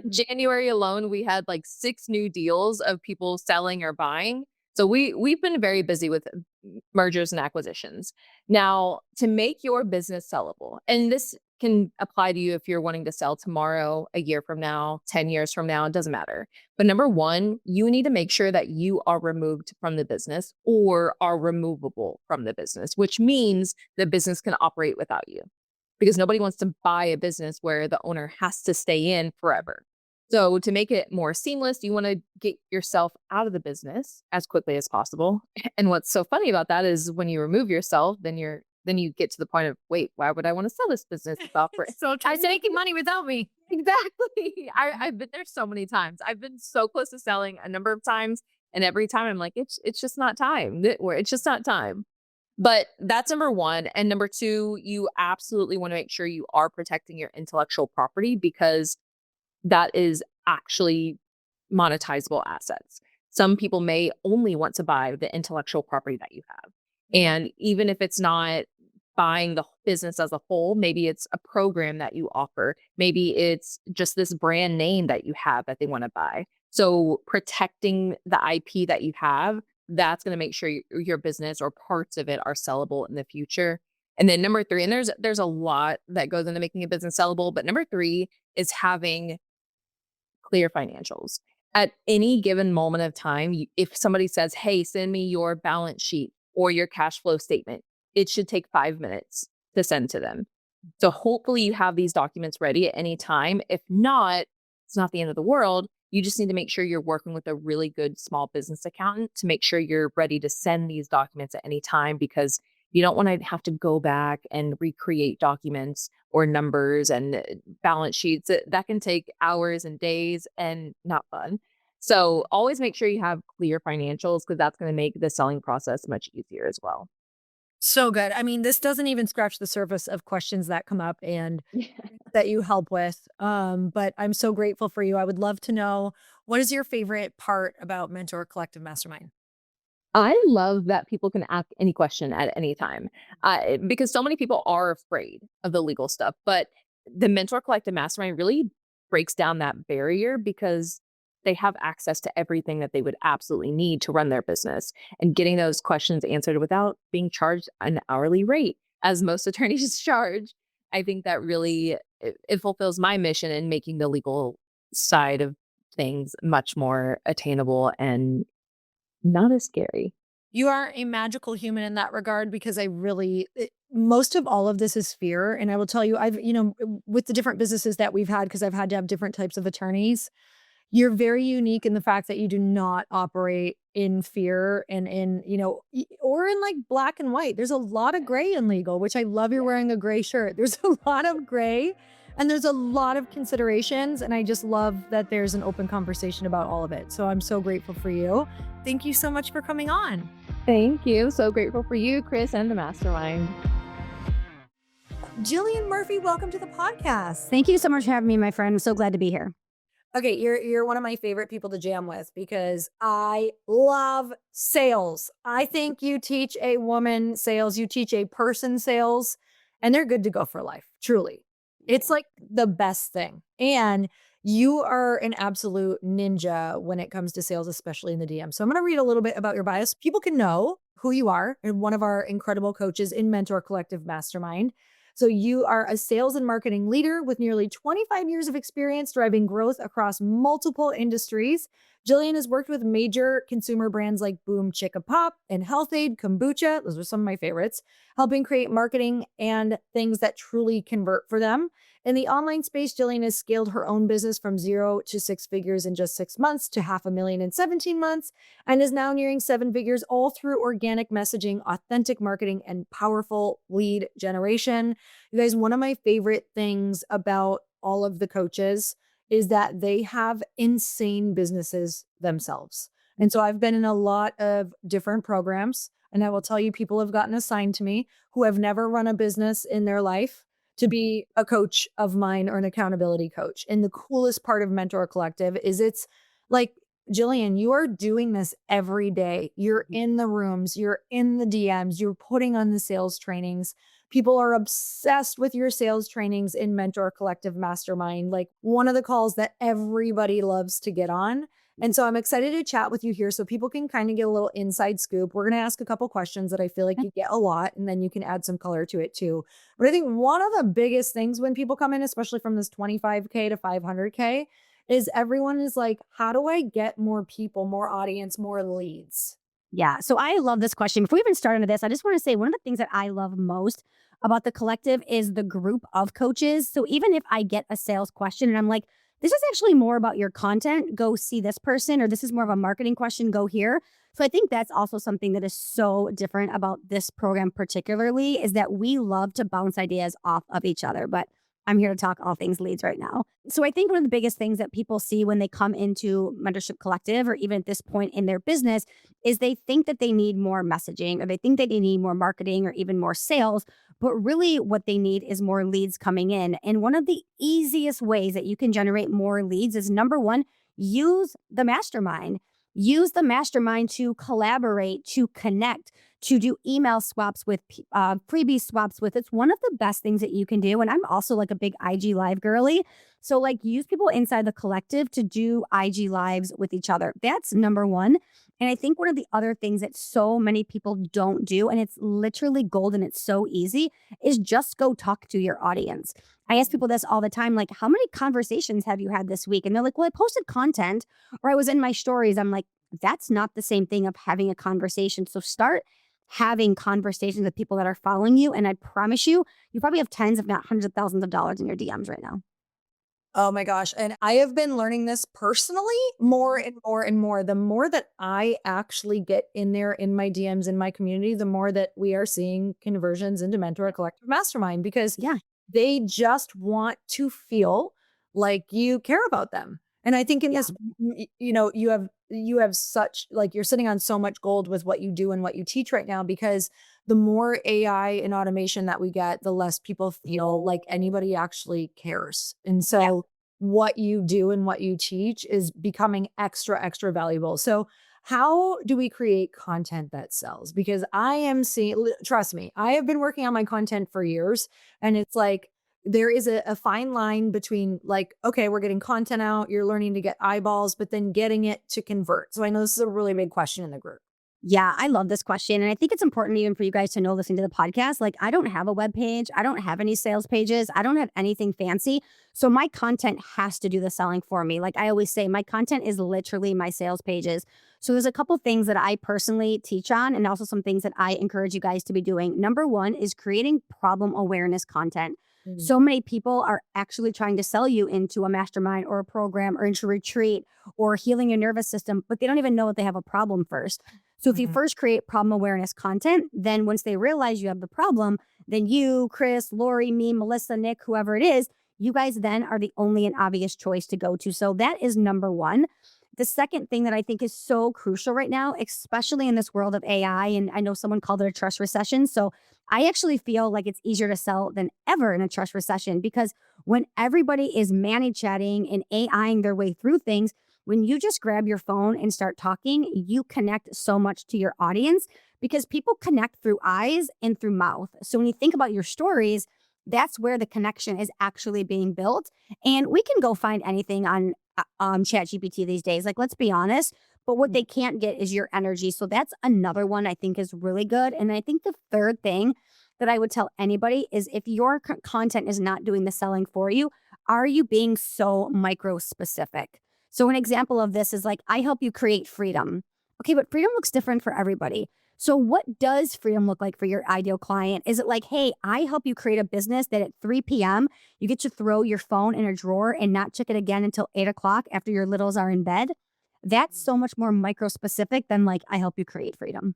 January alone, we had like 6 new deals of people selling or buying. So we've been very busy with mergers and acquisitions. Now, to make your business sellable, and this can apply to you if you're wanting to sell tomorrow, a year from now, 10 years from now, it doesn't matter. But number one, you need to make sure that you are removed from the business or are removable from the business, which means the business can operate without you, because nobody wants to buy a business where the owner has to stay in forever. So to make it more seamless, you want to get yourself out of the business as quickly as possible. And what's so funny about that is when you remove yourself, then you get to the point of, wait, why would I want to sell this business? So it's making money without me. Exactly. I've been there so many times. I've been so close to selling a number of times. And every time I'm like, it's just not time. It's just not time. But that's number one. And number two, you absolutely want to make sure you are protecting your intellectual property, because that is actually monetizable assets. Some people may only want to buy the intellectual property that you have. And even if it's not buying the business as a whole, maybe it's a program that you offer. Maybe it's just this brand name that you have that they want to buy. So protecting the IP that you have, that's going to make sure your business or parts of it are sellable in the future. And then number three, and there's a lot that goes into making a business sellable, but number three is having clear financials. At any given moment of time, if somebody says, hey, send me your balance sheet or your cash flow statement, it should take 5 minutes to send to them. So hopefully you have these documents ready at any time. If not, it's not the end of the world. You just need to make sure you're working with a really good small business accountant to make sure you're ready to send these documents at any time, because you don't want to have to go back and recreate documents or numbers and balance sheets. That can take hours and days and not fun. So always make sure you have clear financials, because that's going to make the selling process much easier as well. So good. I mean, this doesn't even scratch the surface of questions that come up and that you help with. But I'm so grateful for you. I would love to know, what is your favorite part about Mentor Collective Mastermind? I love that people can ask any question at any time, because so many people are afraid of the legal stuff. But the Mentor Collective Mastermind really breaks down that barrier, because they have access to everything that they would absolutely need to run their business, and getting those questions answered without being charged an hourly rate, as most attorneys charge. I think that really it fulfills my mission in making the legal side of things much more attainable and not as scary. You are a magical human in that regard, because most of all of this is fear. And I will tell you, with the different businesses that we've had, because I've had to have different types of attorneys, you're very unique in the fact that you do not operate in fear and or in like black and white. There's a lot of gray in legal, which I love. You're wearing a gray shirt. There's a lot of gray and there's a lot of considerations. And I just love that there's an open conversation about all of it. So I'm so grateful for you. Thank you so much for coming on. Thank you. So grateful for you, Chris, and the mastermind. Jillian Murphy, welcome to the podcast. Thank you so much for having me, my friend. I'm so glad to be here. Okay, you're one of my favorite people to jam with, because I love sales. I think you teach a woman sales, you teach a person sales, and they're good to go for life, truly. It's like the best thing. And you are an absolute ninja when it comes to sales, especially in the DM. So I'm going to read a little bit about your bios. People can know who you are and one of our incredible coaches in Mentor Collective Mastermind. So you are a sales and marketing leader with nearly 25 years of experience driving growth across multiple industries. Jillian has worked with major consumer brands like Boom Chicka Pop and Health Aid, Kombucha. Those are some of my favorites, helping create marketing and things that truly convert for them. In the online space, Jillian has scaled her own business from 0 to 6 figures in just 6 months to $500,000 in 17 months, and is now nearing 7 figures, all through organic messaging, authentic marketing, and powerful lead generation. You guys, one of my favorite things about all of the coaches is that they have insane businesses themselves. And so I've been in a lot of different programs, and I will tell you, people have gotten assigned to me who have never run a business in their life to be a coach of mine or an accountability coach. And the coolest part of Mentor Collective is it's like, Jillian, you are doing this every day. You're in the rooms, you're in the DMs, you're putting on the sales trainings. People are obsessed with your sales trainings in Mentor Collective Mastermind, like one of the calls that everybody loves to get on. And so I'm excited to chat with you here so people can kind of get a little inside scoop. We're going to ask a couple questions that I feel like you get a lot, and then you can add some color to it too. But I think one of the biggest things when people come in, especially from this 25K to 500K, is everyone is like, how do I get more people, more audience, more leads? Yeah. So I love this question. Before we even start into this, I just want to say one of the things that I love most about the collective is the group of coaches. So even if I get a sales question and I'm like, this is actually more about your content, go see this person, or this is more of a marketing question, go here. So I think that's also something that is so different about this program particularly, is that we love to bounce ideas off of each other. But I'm here to talk all things leads right now. So I think one of the biggest things that people see when they come into Mentorship Collective, or even at this point in their business, is they think that they need more messaging, or they think that they need more marketing, or even more sales. But really what they need is more leads coming in. And one of the easiest ways that you can generate more leads is, number one, use the mastermind. Use the mastermind to collaborate, to connect, to do email swaps with, freebie swaps with. It's one of the best things that you can do. And I'm also like a big IG Live girly. So like, use people inside the collective to do IG Lives with each other. That's number one. And I think one of the other things that so many people don't do, and it's literally gold and it's so easy, is just go talk to your audience. I ask people this all the time, like, how many conversations have you had this week? And they're like, well, I posted content, or I was in my stories. I'm like, that's not the same thing of having a conversation. So start having conversations with people that are following you. And I promise you, you probably have tens, if not hundreds of thousands of dollars in your DMs right now. Oh my gosh. And I have been learning this personally more and more and more. The more that I actually get in there in my DMs in my community, the more that we are seeing conversions into Mentor Collective Mastermind, because they just want to feel like you care about them. And I think in this, you know, you have such, like, you're sitting on so much gold with what you do and what you teach right now, because the more AI and automation that we get, the less people feel like anybody actually cares. And so what you do and what you teach is becoming extra, extra valuable. So how do we create content that sells? Because I am seeing, trust me, I have been working on my content for years, and it's like, there is a fine line between, like, okay, we're getting content out, you're learning to get eyeballs, but then getting it to convert. So I know this is a really big question in the group. Yeah, I love this question. And I think it's important even for you guys to know, listening to the podcast, like, I don't have a web page. I don't have any sales pages. I don't have anything fancy. So my content has to do the selling for me. Like I always say, my content is literally my sales pages. So there's a couple things that I personally teach on, and also some things that I encourage you guys to be doing. Number one is creating problem awareness content. So many people are actually trying to sell you into a mastermind or a program or into a retreat or healing your nervous system, but they don't even know that they have a problem first. So if you first create problem awareness content, then once they realize you have the problem, then you, Chris, Lori, me, Melissa, Nick, whoever it is, you guys then are the only and obvious choice to go to. So that is number one. The second thing that I think is so crucial right now, especially in this world of AI, and I know someone called it a trust recession. So I actually feel like it's easier to sell than ever in a trust recession, because when everybody is chatting and AIing their way through things, when you just grab your phone and start talking, you connect so much to your audience, because people connect through eyes and through mouth. So when you think about your stories, that's where the connection is actually being built. And we can go find anything on ChatGPT these days. Like, let's be honest. But what they can't get is your energy. So that's another one I think is really good. And I think the third thing that I would tell anybody is if your content is not doing the selling for you, are you being so micro specific? So an example of this is like, I help you create freedom. Okay, but freedom looks different for everybody. So what does freedom look like for your ideal client? Is it like, hey, I help you create a business that at 3 p.m. you get to throw your phone in a drawer and not check it again until 8 o'clock after your littles are in bed? That's so much more micro specific than like, I help you create freedom.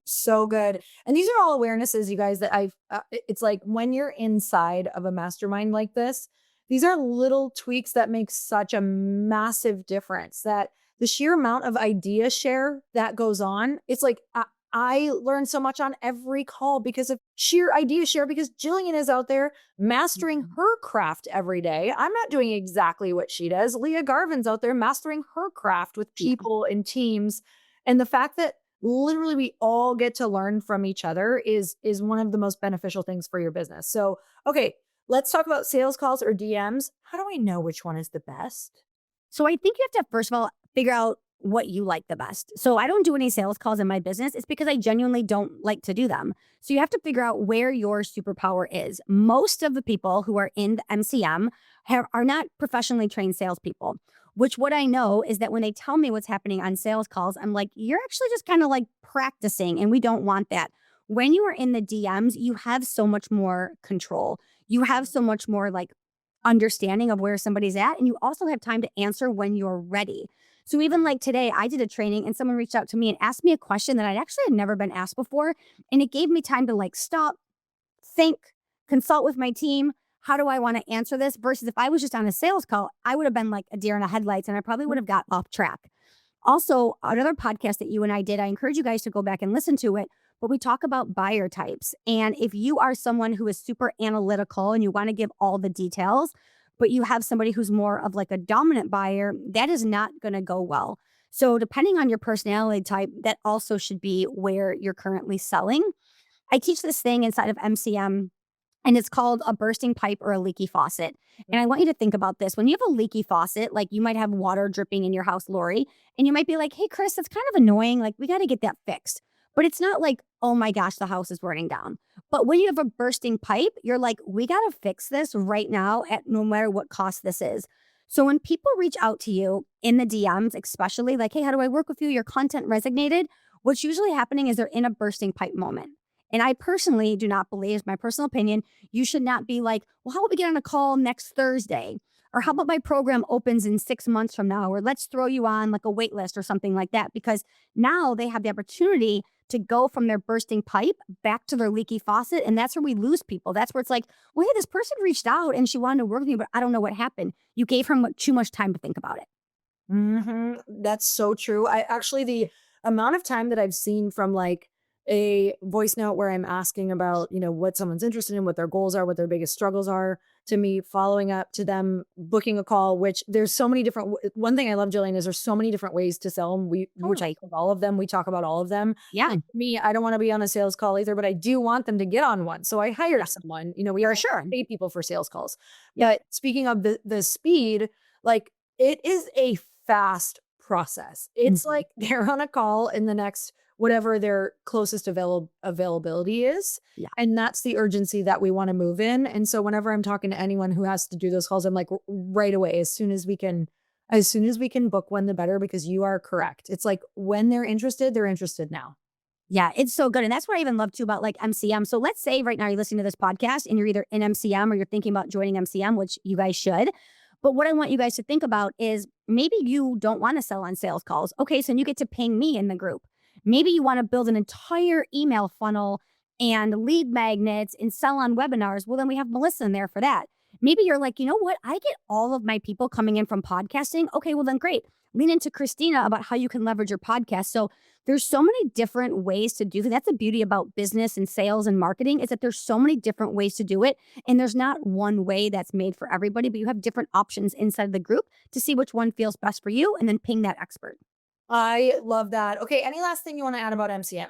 So good. And these are all awarenesses, you guys, that it's like when you're inside of a mastermind like this, these are little tweaks that make such a massive difference, that the sheer amount of idea share that goes on, it's like, I learn so much on every call because of sheer idea share, because Jillian is out there mastering her craft every day. I'm not doing exactly what she does. Leah Garvin's out there mastering her craft with people and teams. And the fact that literally we all get to learn from each other is one of the most beneficial things for your business. So, okay, let's talk about sales calls or DMs. How do I know which one is the best? So I think you have to, first of all, figure out what you like the best. So I don't do any sales calls in my business. It's because I genuinely don't like to do them. So you have to figure out where your superpower is. Most of the people who are in the MCM are not professionally trained salespeople, which what I know is that when they tell me what's happening on sales calls, I'm like, you're actually just kind of like practicing, and we don't want that. When you are in the DMs, you have so much more control. You have so much more like understanding of where somebody's at. And you also have time to answer when you're ready. So even like today, I did a training and someone reached out to me and asked me a question that I'd actually had never been asked before. And it gave me time to like stop, think, consult with my team. How do I want to answer this? Versus if I was just on a sales call, I would have been like a deer in the headlights and I probably would have got off track. Also, another podcast that you and I did, I encourage you guys to go back and listen to it, but we talk about buyer types. And if you are someone who is super analytical and you want to give all the details, but you have somebody who's more of like a dominant buyer, that is not going to go well. So depending on your personality type, that also should be where you're currently selling. I teach this thing inside of MCM, and it's called a bursting pipe or a leaky faucet. And I want you to think about this. When you have a leaky faucet, like you might have water dripping in your house, Lori, and you might be like, hey, Chris, that's kind of annoying. Like, we got to get that fixed. But it's not like, oh my gosh, the house is burning down. But when you have a bursting pipe, you're like, we got to fix this right now at no matter what cost this is. So when people reach out to you in the DMs, especially like, hey, how do I work with you? Your content resonated. What's usually happening is they're in a bursting pipe moment. And I personally do not believe, my personal opinion, you should not be like, well, how about we get on a call next Thursday? Or how about my program opens in 6 months from now? Or let's throw you on like a wait list or something like that. Because now they have the opportunity to go from their bursting pipe back to their leaky faucet. And that's where we lose people. That's where it's like, well, hey, this person reached out and she wanted to work with me, but I don't know what happened. You gave her too much time to think about it. That's so true. The amount of time that I've seen from like a voice note where I'm asking about, what someone's interested in, what their goals are, what their biggest struggles are, to me following up, to them booking a call, which there's so many different, one thing I love, Jillian, is there's so many different ways to sell them. Which I love all of them. We talk about all of them. Yeah. Like me, I don't want to be on a sales call either, but I do want them to get on one. So I hire someone, we are sure pay people for sales calls. Yeah. But speaking of the speed, like it is a fast process. It's like they're on a call in the next whatever their closest availability is. Yeah. And that's the urgency that we want to move in. And so whenever I'm talking to anyone who has to do those calls, I'm like, right away, as soon as we can book one, the better, because you are correct. It's like when they're interested now. Yeah, it's so good. And that's what I even love too about like MCM. So let's say right now you're listening to this podcast and you're either in MCM or you're thinking about joining MCM, which you guys should. But what I want you guys to think about is maybe you don't want to sell on sales calls. Okay, so you get to ping me in the group. Maybe you want to build an entire email funnel and lead magnets and sell on webinars. Well, then we have Melissa in there for that. Maybe you're like, you know what? I get all of my people coming in from podcasting. Okay, well then great. Lean into Kristina about how you can leverage your podcast. So there's so many different ways to do that. That's the beauty about business and sales and marketing, is that there's so many different ways to do it. And there's not one way that's made for everybody, but you have different options inside the group to see which one feels best for you and then ping that expert. I love that. Okay. Any last thing you want to add about MCM?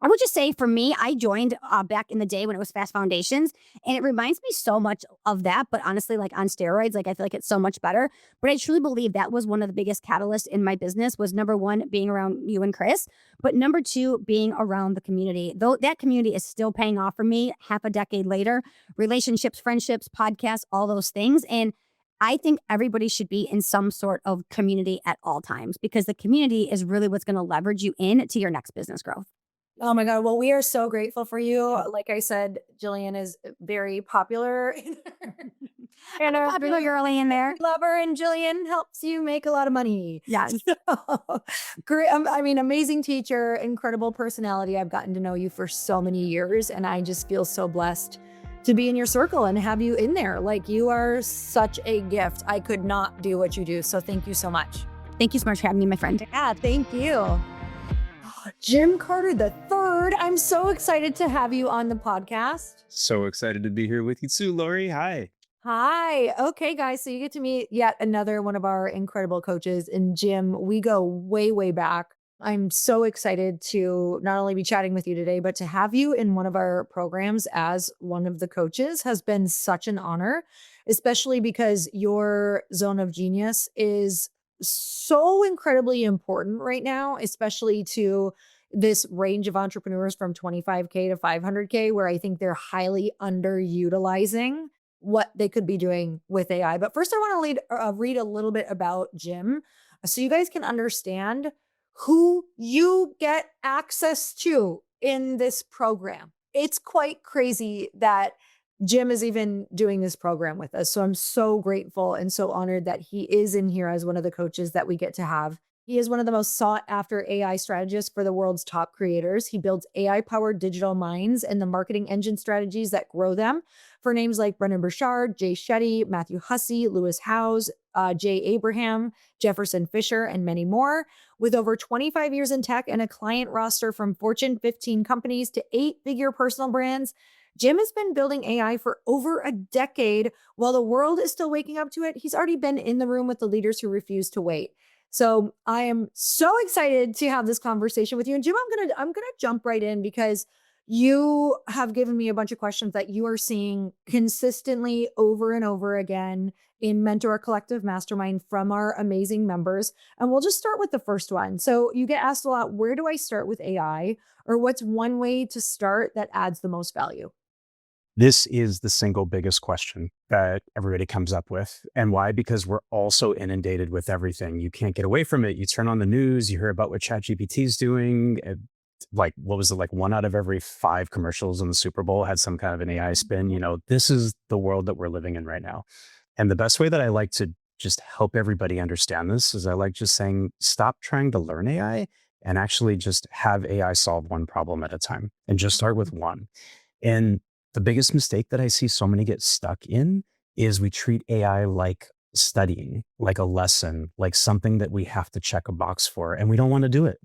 I would just say for me, I joined back in the day when it was Fast Foundations, and it reminds me so much of that, but honestly, like on steroids, like I feel like it's so much better. But I truly believe that was one of the biggest catalysts in my business was number one, being around you and Chris, but number two, being around the community. Though that community is still paying off for me half a decade later, relationships, friendships, podcasts, all those things. And I think everybody should be in some sort of community at all times because the community is really what's going to leverage you into your next business growth. Oh my God. Well, we are so grateful for you. Like I said, Jillian is very popular and a Popular girly in there. lover, and Jillian helps you make a lot of money. Yes. Great. I mean, amazing teacher, incredible personality. I've gotten to know you for so many years, and I just feel so blessed to be in your circle and have you in there. Like, you are such a gift. I could not do what you do. So thank you so much. Thank you so much for having me, my friend. Yeah, thank you. Jim Carter III, I'm so excited to have you on the podcast. So excited to be here with you too, Lori. Hi. Hi. Okay, guys. So you get to meet yet another one of our incredible coaches. And Jim, we go way, way back. I'm so excited to not only be chatting with you today, but to have you in one of our programs as one of the coaches has been such an honor, especially because your zone of genius is so incredibly important right now, especially to this range of entrepreneurs from 25K to 500K, where I think they're highly underutilizing what they could be doing with AI. But first, I want to read a little bit about Jim so you guys can understand who you get access to in this program. It's quite crazy that Jim is even doing this program with us. So I'm so grateful and so honored that he is in here as one of the coaches that we get to have. He is one of the most sought after AI strategists for the world's top creators. He builds AI powered digital minds and the marketing engine strategies that grow them for names like Brendan Burchard, Jay Shetty, Matthew Hussey, Lewis Howes, Jay Abraham, Jefferson Fisher, and many more. With over 25 years in tech and a client roster from Fortune 15 companies to 8-figure personal brands, Jim has been building AI for over a decade. While the world is still waking up to it, he's already been in the room with the leaders who refuse to wait. So I am so excited to have this conversation with you. And Jim, I'm gonna jump right in because you have given me a bunch of questions that you are seeing consistently over and over again in Mentor Collective Mastermind from our amazing members. And we'll just start with the first one. So you get asked a lot, where do I start with AI? Or what's one way to start that adds the most value? This is the single biggest question that everybody comes up with. And why? Because we're also inundated with everything. You can't get away from it. You turn on the news, you hear about what ChatGPT is doing. Like, what was it? Like 1 out of every 5 commercials in the Super Bowl had some kind of an AI spin. You know, this is the world that we're living in right now. And the best way that I like to just help everybody understand this is I like just saying, stop trying to learn AI and actually just have AI solve one problem at a time and just start with one. And the biggest mistake that I see so many get stuck in is we treat AI like studying, like a lesson, like something that we have to check a box for, and we don't want to do it.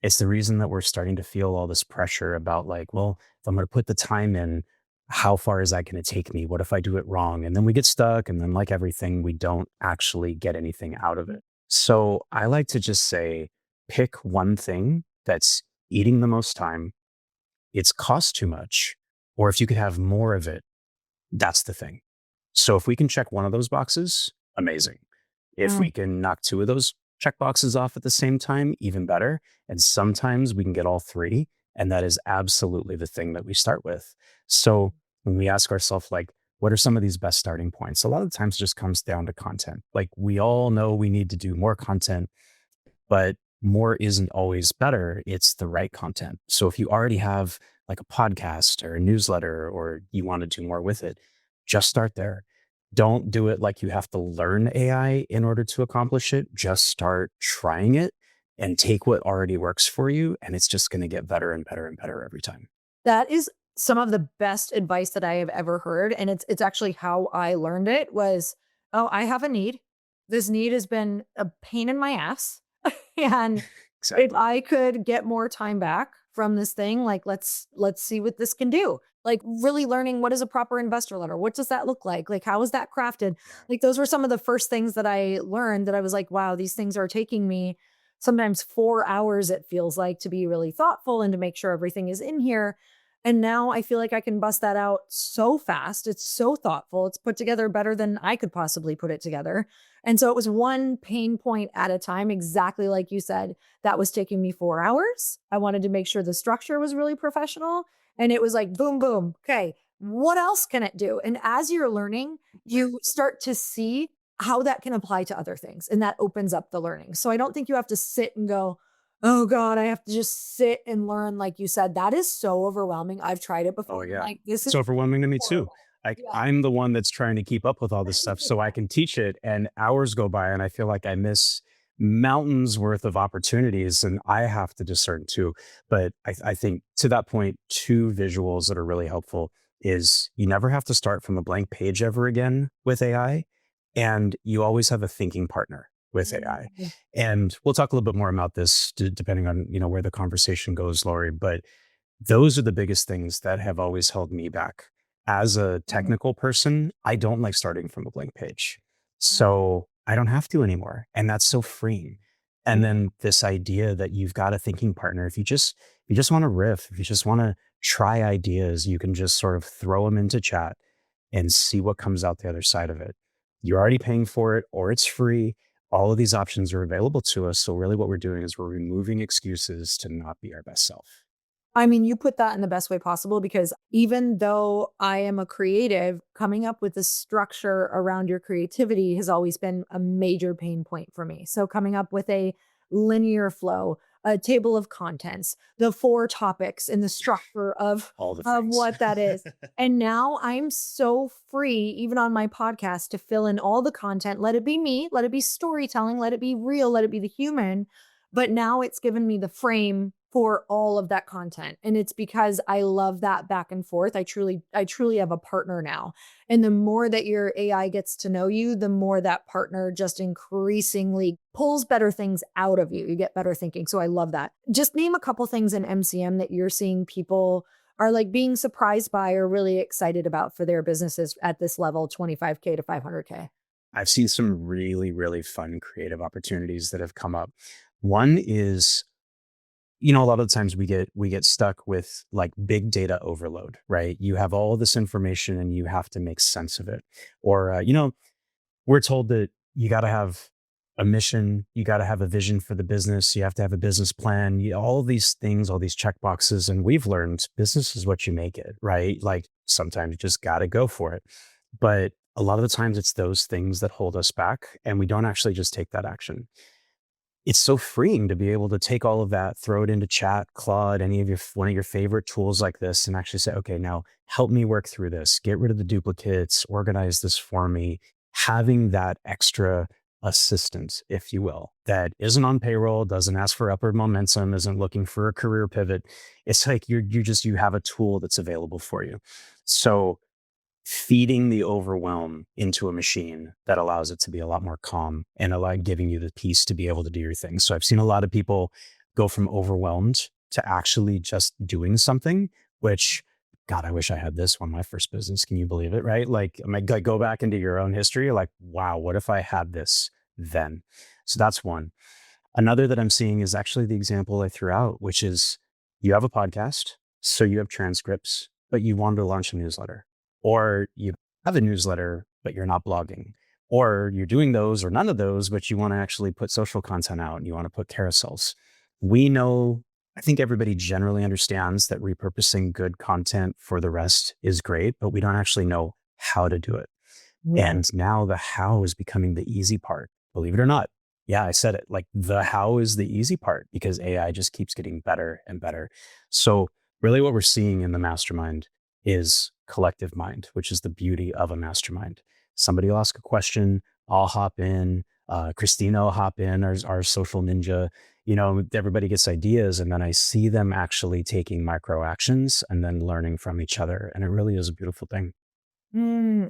It's the reason that we're starting to feel all this pressure about like, well, if I'm going to put the time in, how far is that going to take me? What if I do it wrong? And then we get stuck. And then like everything, we don't actually get anything out of it. So I like to just say, pick one thing that's eating the most time. It's cost too much. Or if you could have more of it, that's the thing. So if we can check one of those boxes, amazing. If we can knock 2 of those check boxes off at the same time, even better. And sometimes we can get all 3. And that is absolutely the thing that we start with. So when we ask ourselves, like, what are some of these best starting points? A lot of the times it just comes down to content. Like, we all know we need to do more content, but more isn't always better. It's the right content. So if you already have like a podcast or a newsletter, or you want to do more with it, just start there. Don't do it like you have to learn AI in order to accomplish it. Just start trying it and take what already works for you. And it's just going to get better and better and better every time. That is some of the best advice that I have ever heard. And it's actually how I learned it was, oh, I have a need. This need has been a pain in my ass. And Exactly. if I could get more time back from this thing, like, let's see what this can do. Like, really learning, what is a proper investor letter? What does that look like? Like, how is that crafted? Like, those were some of the first things that I learned that I was like, wow, these things are taking me sometimes 4 hours, it feels like, to be really thoughtful and to make sure everything is in here. And now I feel like I can bust that out so fast. It's so thoughtful. It's put together better than I could possibly put it together. And so it was one pain point at a time, exactly like you said, that was taking me 4 hours. I wanted to make sure the structure was really professional. And it was like, boom, boom. Okay, what else can it do? And as you're learning, you start to see how that can apply to other things. And that opens up the learning. So I don't think you have to sit and go, oh God, I have to just sit and learn. Like you said, that is so overwhelming. I've tried it before. Oh yeah. Like this is It's overwhelming to me too. horrible. Like Yeah. I'm the one that's trying to keep up with all this stuff so I can teach it, and hours go by and I feel like I miss mountains worth of opportunities, and I have to discern too. But I think to that point, two visuals that are really helpful is you never have to start from a blank page ever again with AI, and you always have a thinking partner with AI. And we'll talk a little bit more about this depending on, where the conversation goes, Lori, but those are the biggest things that have always held me back. As a technical person, I don't like starting from a blank page. So I don't have to anymore. And that's so freeing. And then this idea that you've got a thinking partner, if you just want to riff, if you just want to try ideas, you can just sort of throw them into chat and see what comes out the other side of it. You're already paying for it or it's free. All of these options are available to us. So really what we're doing is we're removing excuses to not be our best self. I mean, you put that in the best way possible, because even though I am a creative, coming up with the structure around your creativity has always been a major pain point for me. So coming up with a linear flow, a table of contents, the 4 topics and the structure of All the things. what that is. And now I'm so free, even on my podcast, to fill in all the content. Let it be me, let it be storytelling, let it be real, let it be the human. But now it's given me the frame for all of that content. And it's because I love that back and forth. I truly have a partner now. And the more that your AI gets to know you, the more that partner just increasingly pulls better things out of you. You get better thinking. So I love that. Just name a couple things in MCM that you're seeing people are like being surprised by or really excited about for their businesses at this level, 25K to 500K. I've seen some really, really fun creative opportunities that have come up. One is, a lot of the times we get stuck with like big data overload, right? You have all this information and you have to make sense of it. Or, we're told that you got to have a mission, you got to have a vision for the business, you have to have a business plan, all these things, all these check boxes. And we've learned business is what you make it, right? Like sometimes you just got to go for it. But a lot of the times it's those things that hold us back and we don't actually just take that action. It's so freeing to be able to take all of that, throw it into chat, Claude, one of your favorite tools like this, and actually say, okay, now help me work through this, get rid of the duplicates, organize this for me. Having that extra assistant, if you will, that isn't on payroll, doesn't ask for upward momentum, isn't looking for a career pivot. It's like you have a tool that's available for you. So feeding the overwhelm into a machine that allows it to be a lot more calm and giving you the peace to be able to do your thing. So I've seen a lot of people go from overwhelmed to actually just doing something, which, God, I wish I had this on my first business. Can you believe it? Right? Like, go back into your own history. You're like, wow, what if I had this then? So that's one. Another that I'm seeing is actually the example I threw out, which is you have a podcast, so you have transcripts, but you wanted to launch a newsletter. Or you have a newsletter, but you're not blogging. Or you're doing those or none of those, but you want to actually put social content out and you want to put carousels. We know, I think everybody generally understands that repurposing good content for the rest is great, but we don't actually know how to do it. Yeah. And now the how is becoming the easy part, believe it or not. Yeah, I said it. Like the how is the easy part because AI just keeps getting better and better. So really what we're seeing in the mastermind is collective mind, which is the beauty of a mastermind. Somebody will ask a question, I'll hop in, Kristina will hop in, our social ninja, everybody gets ideas, and then I see them actually taking micro actions and then learning from each other. And it really is a beautiful thing.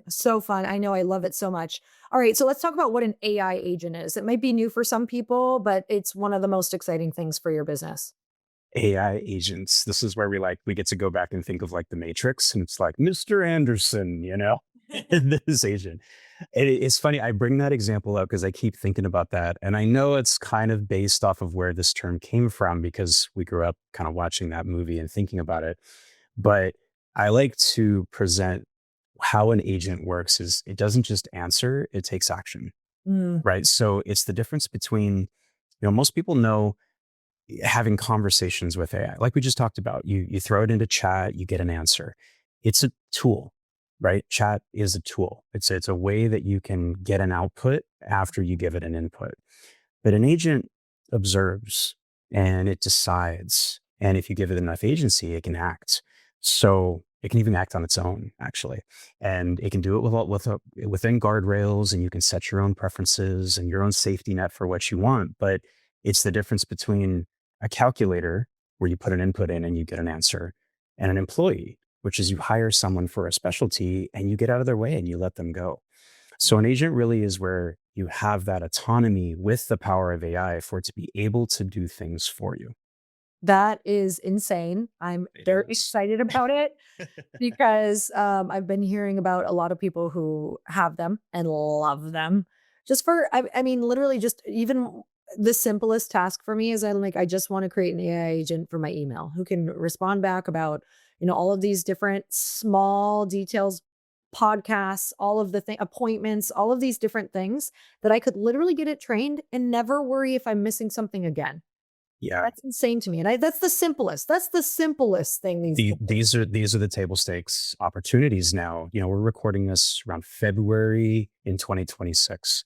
So fun. I know. I love it so much. All right. So let's talk about what an AI agent is. It might be new for some people, but it's one of the most exciting things for your business. AI agents. This is where we get to go back and think of like the Matrix, and it's like Mr. Anderson, this agent. It's funny. I bring that example up because I keep thinking about that. And I know it's kind of based off of where this term came from because we grew up kind of watching that movie and thinking about it. But I like to present how an agent works is it doesn't just answer, it takes action, Mm. right? So it's the difference between, most people know having conversations with AI, like we just talked about, you throw it into chat, you get an answer. It's a tool, right? Chat is a tool. It's a way that you can get an output after you give it an input. But an agent observes and it decides. And if you give it enough agency, it can act. So it can even act on its own, actually. And it can do it within guardrails, and you can set your own preferences and your own safety net for what you want. But it's the difference between a calculator where you put an input in and you get an answer, and an employee, which is you hire someone for a specialty and you get out of their way and you let them go. So an agent really is where you have that autonomy with the power of AI for it to be able to do things for you. That is insane. I'm It very is. excited about it because I've been hearing about a lot of people who have them and love them. Just for, I mean, literally, just even the simplest task for me is I just want to create an AI agent for my email who can respond back about, all of these different small details, podcasts, all of the appointments, all of these different things that I could literally get it trained and never worry if I'm missing something again. Yeah. That's insane to me. And that's the simplest. That's the simplest thing These are the table stakes opportunities now. We're recording this around February in 2026.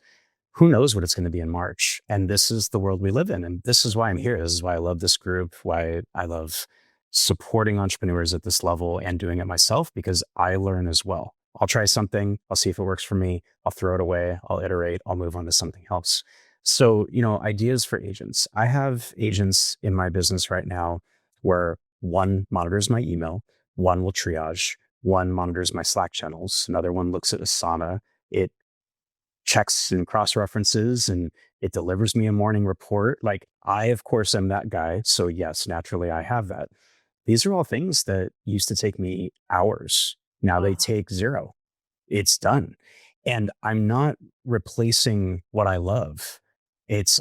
Who knows what it's going to be in March? And this is the world we live in. And this is why I'm here. This is why I love this group, why I love supporting entrepreneurs at this level and doing it myself, because I learn as well. I'll try something, I'll see if it works for me, I'll throw it away, I'll iterate, I'll move on to something else. So, ideas for agents. I have agents in my business right now where one monitors my email, one will triage, one monitors my Slack channels, another one looks at Asana. It checks and cross references and it delivers me a morning report. Like, I, of course, am that guy. So, yes, naturally, I have that. These are all things that used to take me hours. Now they take 0. It's done. And I'm not replacing what I love.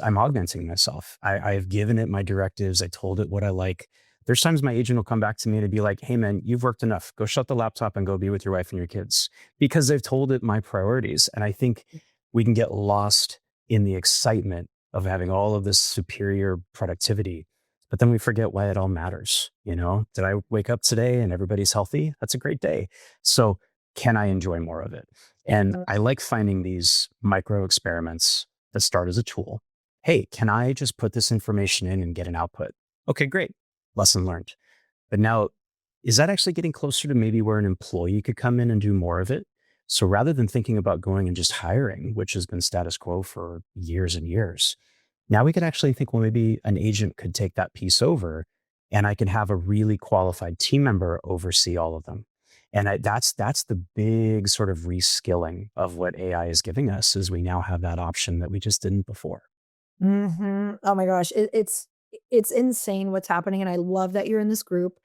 I'm augmenting myself. I've given it my directives. I told it what I like. There's times my agent will come back to me and be like, hey man, you've worked enough. Go shut the laptop and go be with your wife and your kids, because I've told it my priorities. And I think we can get lost in the excitement of having all of this superior productivity, but then we forget why it all matters. Did I wake up today and everybody's healthy? That's a great day. So can I enjoy more of it? And I like finding these micro experiments that start as a tool. Hey, can I just put this information in and get an output? Okay, great. Lesson learned. But now, is that actually getting closer to maybe where an employee could come in and do more of it? So rather than thinking about going and just hiring, which has been status quo for years and years, now we could actually think, well, maybe an agent could take that piece over and I could have a really qualified team member oversee all of them. And that's the big sort of reskilling of what AI is giving us, is we now have that option that we just didn't before. Oh my gosh. It's insane what's happening. And I love that you're in this group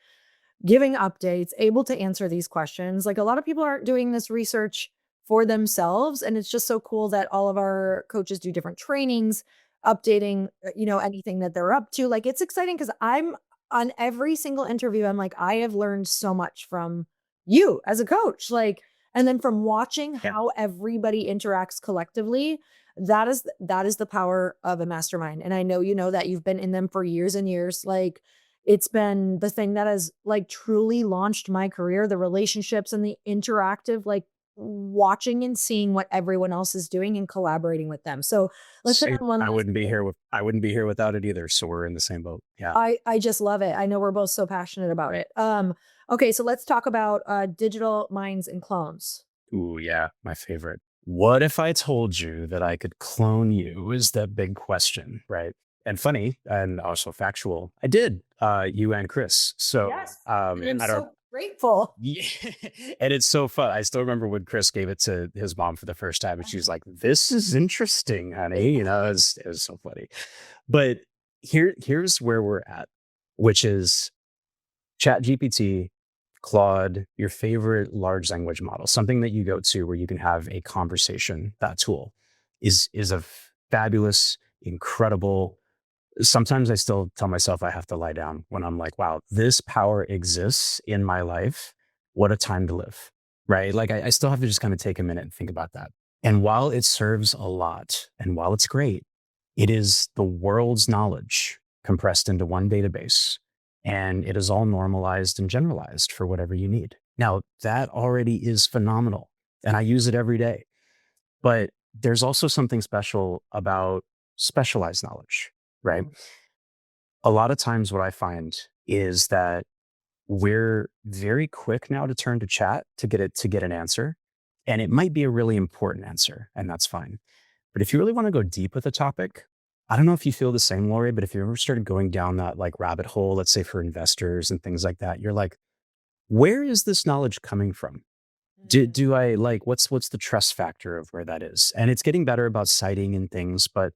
giving updates, able to answer these questions. Like, a lot of people aren't doing this research for themselves. And it's just so cool that all of our coaches do different trainings, updating, anything that they're up to. Like, it's exciting because I'm on every single interview. I'm like, I have learned so much from you as a coach. Like, and then from watching how everybody interacts collectively, that is the power of a mastermind. And I know that you've been in them for years and years. Like, it's been the thing that has like truly launched my career, the relationships and the interactive, like watching and seeing what everyone else is doing and collaborating with them. So let's hit on one. I wouldn't be here without it either. So we're in the same boat. Yeah. I just love it. I know we're both so passionate about it. Okay, so let's talk about digital minds and clones. Ooh, yeah, my favorite. What if I told you that I could clone you is the big question, right? And funny and also factual. I did, you and Chris. So Yes, I'm so grateful. Yeah. And it's so fun. I still remember when Chris gave it to his mom for the first time, and she was like, "This is interesting, honey." It was so funny. But here's where we're at, which is ChatGPT Claude, your favorite large language model, something that you go to where you can have a conversation, that tool is a fabulous, incredible. Sometimes I still tell myself I have to lie down when I'm like, wow, this power exists in my life. What a time to live, right? Like I still have to just kind of take a minute and think about that. And while it serves a lot and while it's great, it is the world's knowledge compressed into one database, and it is all normalized and generalized for whatever you need. Now, that already is phenomenal, and I use it every day. But there's also something special about specialized knowledge, right? A lot of times what I find is that we're very quick now to turn to chat to get an answer. And it might be a really important answer, and that's fine. But if you really want to go deep with a topic, I don't know if you feel the same, Lori, but if you ever started going down that like rabbit hole, let's say for investors and things like that, you're like, where is this knowledge coming from? Do I like what's the trust factor of where that is? And it's getting better about citing and things, but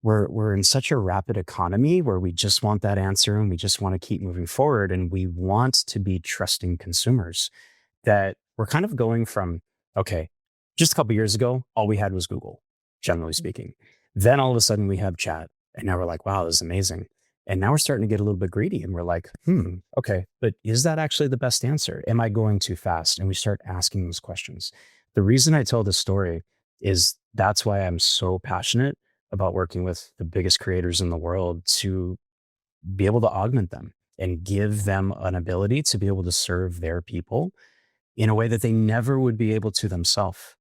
we're in such a rapid economy where we just want that answer and we just want to keep moving forward and we want to be trusting consumers, that we're kind of going from, okay, just a couple years ago, all we had was Google, generally speaking. Then all of a sudden we have chat, and now we're like, wow, this is amazing. And now we're starting to get a little bit greedy and we're like, okay, but is that actually the best answer? Am I going too fast? And we start asking those questions. The reason I tell this story is that's why I'm so passionate about working with the biggest creators in the world to be able to augment them and give them an ability to be able to serve their people in a way that they never would be able to themselves.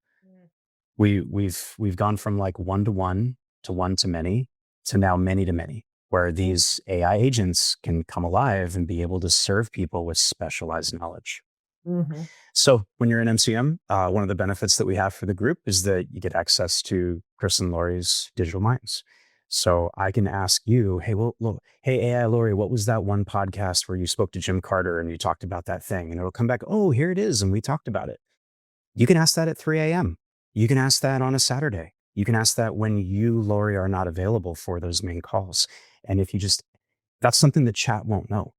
We've gone from like one-to-one to one-to-many to now many-to-many, where these AI agents can come alive and be able to serve people with specialized knowledge. So when you're in MCM, one of the benefits that we have for the group is that you get access to Chris and Lori's digital minds. So I can ask you, hey, well, look, hey, AI Lori, what was that one podcast where you spoke to Jim Carter and you talked about that thing? And it'll come back, oh, here it is. And we talked about it. You can ask that at 3 a.m. You can ask that on a Saturday. You can ask that when you, Lori, are not available for those main calls. And if you just, that's something that chat won't know.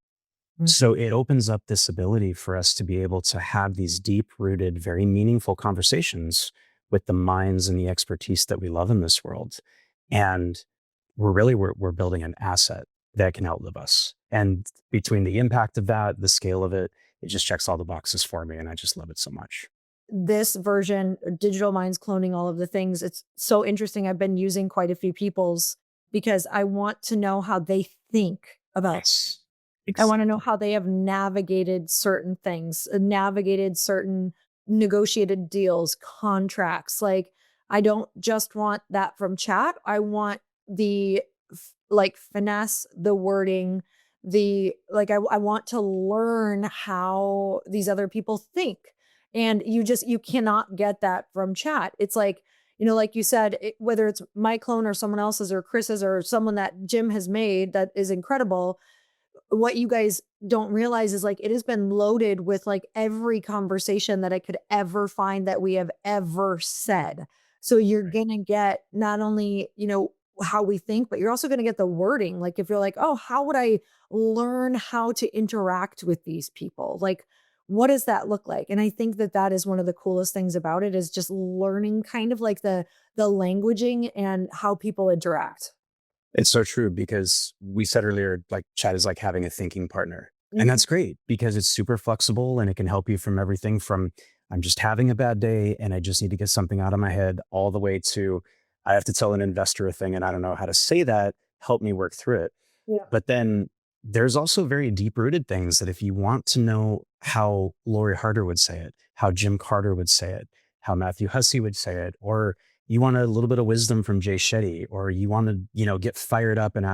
So it opens up this ability for us to be able to have these deep-rooted, very meaningful conversations with the minds and the expertise that we love in this world. And we're building an asset that can outlive us. And between the impact of that, the scale of it, it just checks all the boxes for me. And I just love it so much. This version, Digital Minds cloning all of the things, it's so interesting. I've been using quite a few people's because I want to know how they think about Yes. I want to know how they have navigated certain things, navigated certain negotiated deals, contracts. Like, I don't just want that from chat. I want the finesse, the wording, I want to learn how these other people think. And you cannot get that from chat. It's like, like you said, whether it's my clone or someone else's or Chris's or someone that Jim has made that is incredible. What you guys don't realize is like it has been loaded with like every conversation that I could ever find that we have ever said. So you're going to get not only, how we think, but you're also going to get the wording. Like if you're like, oh, how would I learn how to interact with these people? Like, what does that look like? And I think that is one of the coolest things about it is just learning kind of like the languaging and how people interact. It's so true because we said earlier, like chat is like having a thinking partner. And that's great because it's super flexible and it can help you from everything from I'm just having a bad day and I just need to get something out of my head all the way to I have to tell an investor a thing and I don't know how to say that. Help me work through it. Yeah. But then there's also very deep rooted things that if you want to know how Lori Harder would say it, how Jim Carter would say it, how Matthew Hussey would say it, or you want a little bit of wisdom from Jay Shetty, or you want to, get fired up and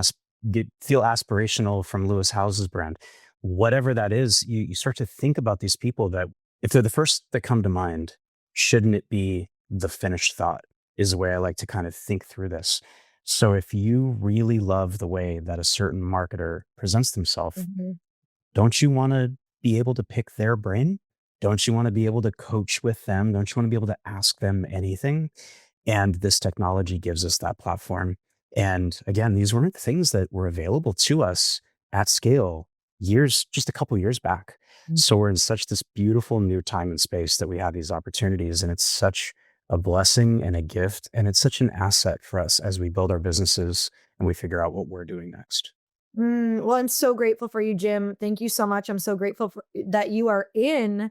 feel aspirational from Lewis Howes's brand, whatever that is, you start to think about these people that if they're the first that come to mind, shouldn't it be the finished thought is the way I like to kind of think through this. So if you really love the way that a certain marketer presents themselves, don't you want to be able to pick their brain? Don't you want to be able to coach with them? Don't you want to be able to ask them anything? And this technology gives us that platform. And again, these weren't things that were available to us at scale just a couple years back. So we're in such this beautiful new time and space that we have these opportunities, and it's such a blessing and a gift, and it's such an asset for us as we build our businesses and we figure out what we're doing next. Well, I'm so grateful for you, Jim. Thank you so much. I'm so grateful that you are in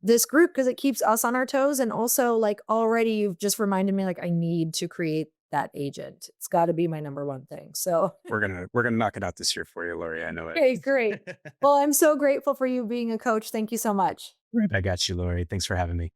this group because it keeps us on our toes. And also, like, already you've just reminded me, like, I need to create that agent. It's got to be my number one thing. So We're gonna knock it out this year for you, Lori. I know it. okay, great. Well, I'm so grateful for you being a coach. Thank you so much. Right back at you, Lori. Thanks for having me.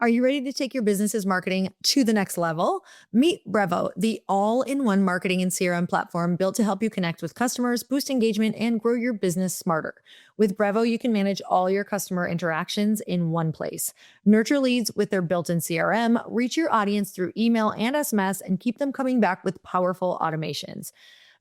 Are you ready to take your business's marketing to the next level? Meet Brevo, the all-in-one marketing and CRM platform built to help you connect with customers, boost engagement, and grow your business smarter. With Brevo, you can manage all your customer interactions in one place. Nurture leads with their built-in CRM, reach your audience through email and SMS, and keep them coming back with powerful automations.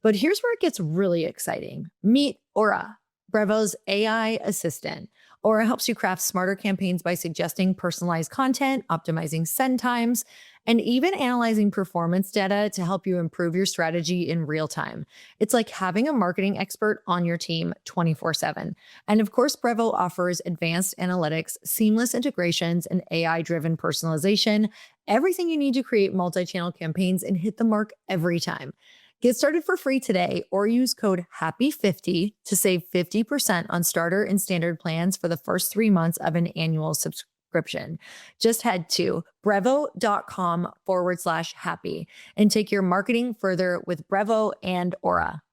But here's where it gets really exciting. Meet Aura, Brevo's AI assistant. Aura helps you craft smarter campaigns by suggesting personalized content, optimizing send times, and even analyzing performance data to help you improve your strategy in real time. It's like having a marketing expert on your team 24/7. And of course, Brevo offers advanced analytics, seamless integrations, and AI-driven personalization, everything you need to create multi-channel campaigns and hit the mark every time. Get started for free today or use code HAPPY50 to save 50% on starter and standard plans for the first 3 months of an annual subscription. Just head to brevo.com/happy and take your marketing further with Brevo and Aura.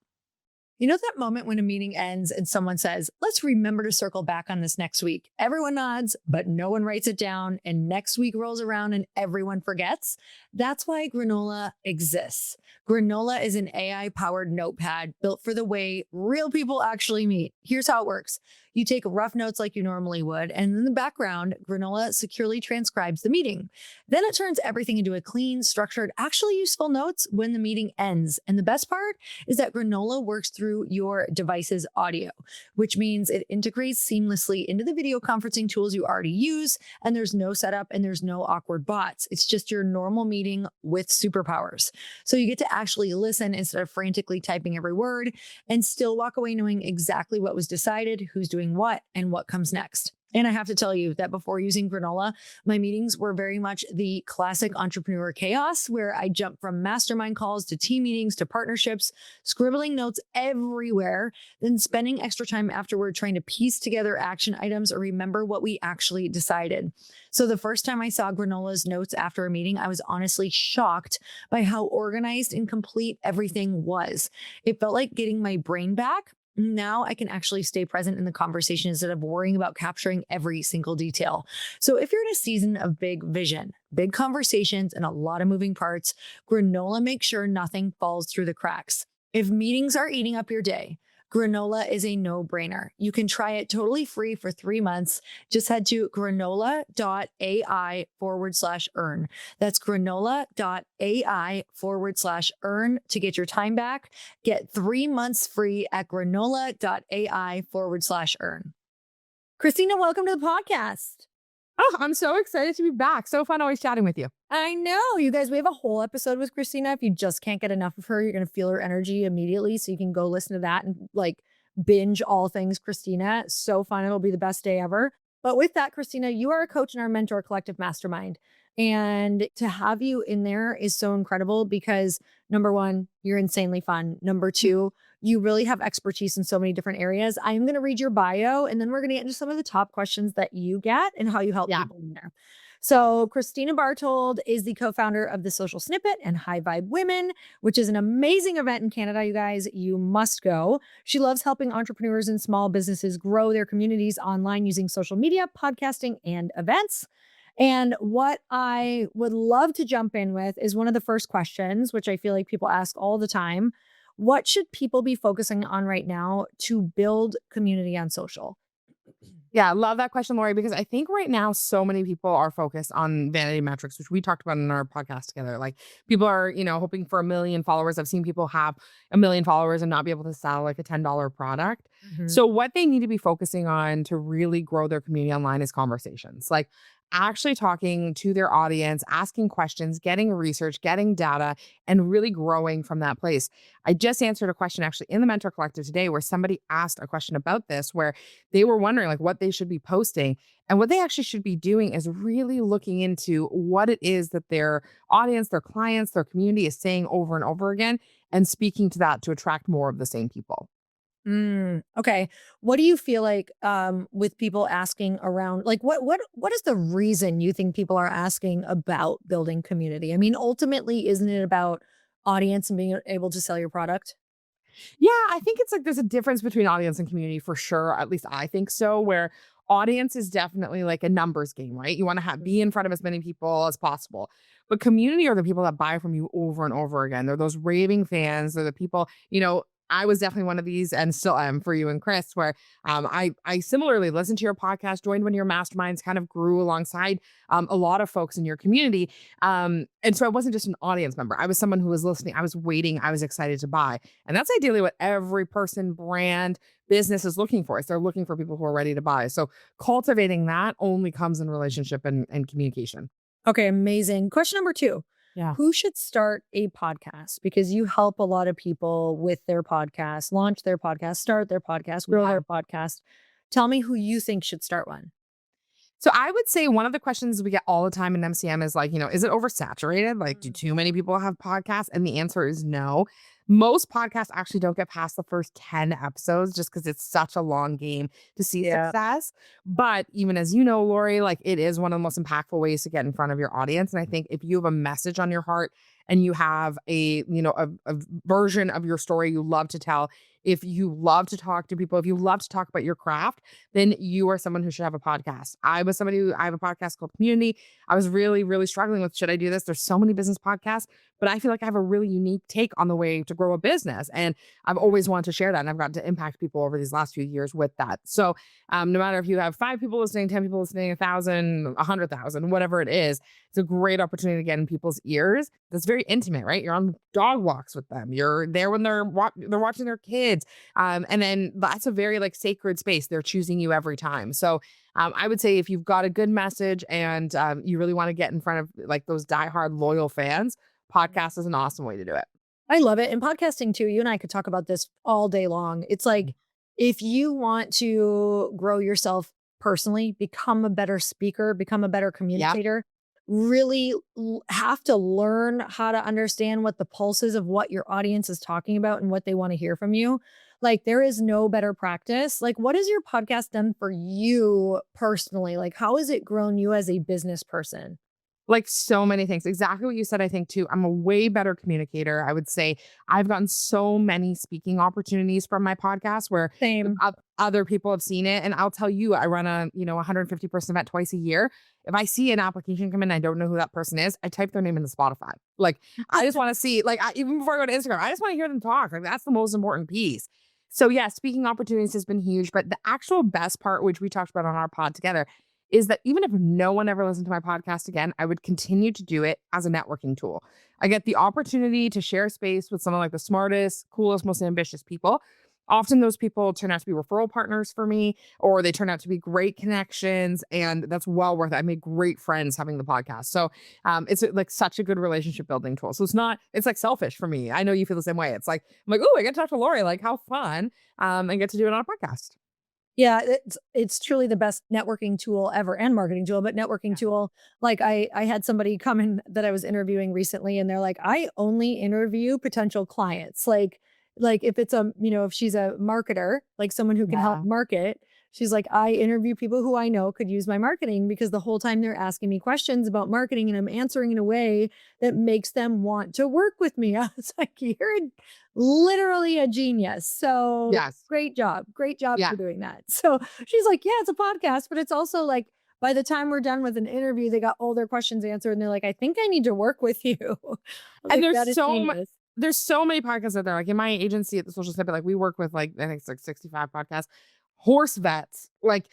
You know that moment when a meeting ends and someone says, let's remember to circle back on this next week. Everyone nods, but no one writes it down, and next week rolls around and everyone forgets? That's why Granola exists. Granola is an AI-powered notepad built for the way real people actually meet. Here's how it works. You take rough notes like you normally would, and in the background, Granola securely transcribes the meeting. Then it turns everything into a clean, structured, actually useful notes when the meeting ends. And the best part is that Granola works through your device's audio, which means it integrates seamlessly into the video conferencing tools you already use, and there's no setup and there's no awkward bots. It's just your normal meeting with superpowers. So you get to actually listen instead of frantically typing every word and still walk away knowing exactly what was decided, who's doing what, and what comes next. And I have to tell you that before using Granola, my meetings were very much the classic entrepreneur chaos where I jumped from mastermind calls to team meetings to partnerships, scribbling notes everywhere, then spending extra time afterward trying to piece together action items or remember what we actually decided. So the first time I saw Granola's notes after a meeting, I was honestly shocked by how organized and complete everything was. It felt like getting my brain back. Now I can actually stay present in the conversation instead of worrying about capturing every single detail. So if you're in a season of big vision, big conversations, and a lot of moving parts, Granola makes sure nothing falls through the cracks. If meetings are eating up your day, Granola is a no-brainer. You can try it totally free for 3 months. Just head to granola.ai/earn. That's granola.ai/earn to get your time back. Get 3 months free at granola.ai/earn. Kristina, welcome to the podcast. Oh, I'm so excited to be back. So fun always chatting with you. I know, you guys, we have a whole episode with Kristina. If you just can't get enough of her, you're going to feel her energy immediately. So you can go listen to that and like binge all things Kristina. So fun. It'll be the best day ever. But with that, Kristina, you are a coach in our Mentor Collective Mastermind. And to have you in there is so incredible because number one, you're insanely fun. Number two, you really have expertise in so many different areas. I'm going to read your bio and then we're going to get into some of the top questions that you get and how you help people in there. So Kristina Bartold is the co-founder of The Social Snippet and High Vibe Women, which is an amazing event in Canada, you guys. You must go. She loves helping entrepreneurs and small businesses grow their communities online using social media, podcasting, and events. And what I would love to jump in with is one of the first questions, which I feel like people ask all the time. What should people be focusing on right now to build community on social? Yeah, I love that question, Lori, because I think right now so many people are focused on vanity metrics, which we talked about in our podcast together. Like people are, hoping for 1 million followers. I've seen people have 1 million followers and not be able to sell like a $10 product. So what they need to be focusing on to really grow their community online is conversations. Like actually talking to their audience, asking questions, getting research, getting data, and really growing from that place. I just answered a question actually in the Mentor Collective today where somebody asked a question about this, where they were wondering like what they should be posting. And what they actually should be doing is really looking into what it is that their audience, their clients, their community is saying over and over again, and speaking to that to attract more of the same people. Okay. What do you feel like with people asking around, like what is the reason you think people are asking about building community? I mean, ultimately, isn't it about audience and being able to sell your product? Yeah, I think it's like there's a difference between audience and community for sure. At least I think so, where audience is definitely like a numbers game, right? You want to have be in front of as many people as possible. But community are the people that buy from you over and over again. They're those raving fans. They're the people, I was definitely one of these and still am for you and Chris, where I similarly listened to your podcast, joined one of your masterminds, kind of grew alongside a lot of folks in your community. And so I wasn't just an audience member. I was someone who was listening. I was waiting. I was excited to buy. And that's ideally what every person, brand, business is looking for. Is they're looking for people who are ready to buy. So cultivating that only comes in relationship and communication. Okay, amazing. Question number 2. Yeah. Who should start a podcast? Because you help a lot of people with their podcast, launch their podcast, start their podcast, grow their podcast. Tell me who you think should start one. So I would say one of the questions we get all the time in MCM is like, is it oversaturated? Like, do too many people have podcasts? And the answer is no. Most podcasts actually don't get past the first 10 episodes just because it's such a long game to see success. But even as you know, Lori, like it is one of the most impactful ways to get in front of your audience. And I think if you have a message on your heart and you have a version of your story you love to tell, if you love to talk to people, if you love to talk about your craft, then you are someone who should have a podcast. I was somebody I have a podcast called Community. I was really, really struggling with, should I do this? There's so many business podcasts, but I feel like I have a really unique take on the way to grow a business. And I've always wanted to share that. And I've gotten to impact people over these last few years with that. So no matter if you have 5 people listening, 10 people listening, 1,000, 100,000, whatever it is, it's a great opportunity to get in people's ears. That's very intimate, right? You're on dog walks with them. You're there when they're watching their kids. And then that's a very like sacred space. They're choosing you every time. So I would say if you've got a good message and you really want to get in front of like those diehard loyal fans, podcast is an awesome way to do it. I love it. And podcasting too, you and I could talk about this all day long. It's like, if you want to grow yourself personally, become a better speaker, become a better communicator, really have to learn how to understand what the pulse is of what your audience is talking about and what they want to hear from you. Like there is no better practice. Like what has your podcast done for you personally? Like how has it grown you as a business person? Like so many things. Exactly what you said, I think too. I'm a way better communicator. I would say I've gotten so many speaking opportunities from my podcast where other people have seen it. And I'll tell you, I run a 150 person event twice a year. If I see an application come in and I don't know who that person is, I type their name into Spotify. Like I just want to see, like even before I go to Instagram, I just want to hear them talk. Like that's the most important piece. So yeah, speaking opportunities has been huge. But the actual best part, which we talked about on our pod together, is that even if no one ever listened to my podcast again, I would continue to do it as a networking tool. I get the opportunity to share space with some of like the smartest, coolest, most ambitious people. Often those people turn out to be referral partners for me, or they turn out to be great connections, and that's well worth it. I made great friends having the podcast. So it's like such a good relationship building tool. So it's like selfish for me. I know you feel the same way. It's like, I'm like, oh, I get to talk to Lori, like how fun, and get to do it on a podcast. Yeah, it's truly the best networking tool ever and marketing tool, but networking tool. Like I had somebody come in that I was interviewing recently and they're like, I only interview potential clients. Like if it's if she's a marketer, like someone who can help market, she's like, I interview people who I know could use my marketing because the whole time they're asking me questions about marketing and I'm answering in a way that makes them want to work with me. I was like, you're literally a genius. So great job for doing that. So she's like, yeah, it's a podcast, but it's also like, by the time we're done with an interview, they got all their questions answered and they're like, I think I need to work with you. And like, there's so many podcasts out there. Like in my agency at the Social Snippet, like we work with like, I think it's like 65 podcasts, horse vets, like,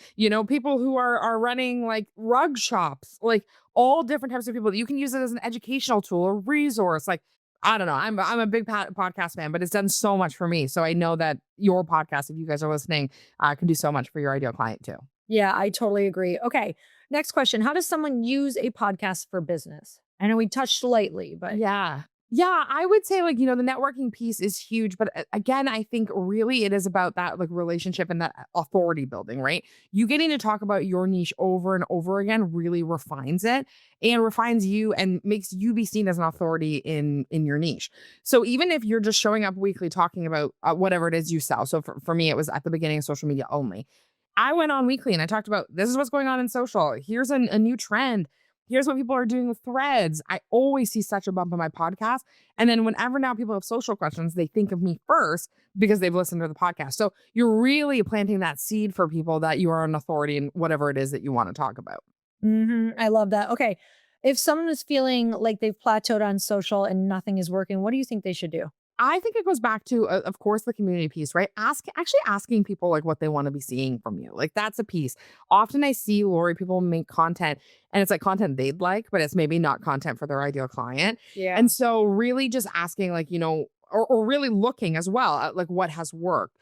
people who are running like rug shops, like all different types of people that you can use it as an educational tool or resource. Like, I don't know. I'm a big podcast fan, but it's done so much for me. So I know that your podcast, if you guys are listening, can do so much for your ideal client too. Yeah, I totally agree. Okay. Next question. How does someone use a podcast for business? I know we touched lightly, but Yeah. Yeah, I would say like, the networking piece is huge, but again, I think really it is about that like relationship and that authority building, right? You getting to talk about your niche over and over again really refines it and refines you and makes you be seen as an authority in your niche. So even if you're just showing up weekly talking about whatever it is you sell. So for me, it was at the beginning of social media only. I went on weekly and I talked about this is what's going on in social. Here's a new trend. Here's what people are doing with threads. I always see such a bump in my podcast. And then whenever now people have social questions, they think of me first because they've listened to the podcast. So you're really planting that seed for people that you are an authority in whatever it is that you want to talk about. I love that. Okay. If someone is feeling like they've plateaued on social and nothing is working, what do you think they should do? I think it goes back to, of course, the community piece, right? Actually asking people like what they want to be seeing from you. Like that's a piece. Often I see, Lori, people make content and it's like content they'd like, but it's maybe not content for their ideal client. Yeah. And so really just asking like, or really looking as well at like what has worked.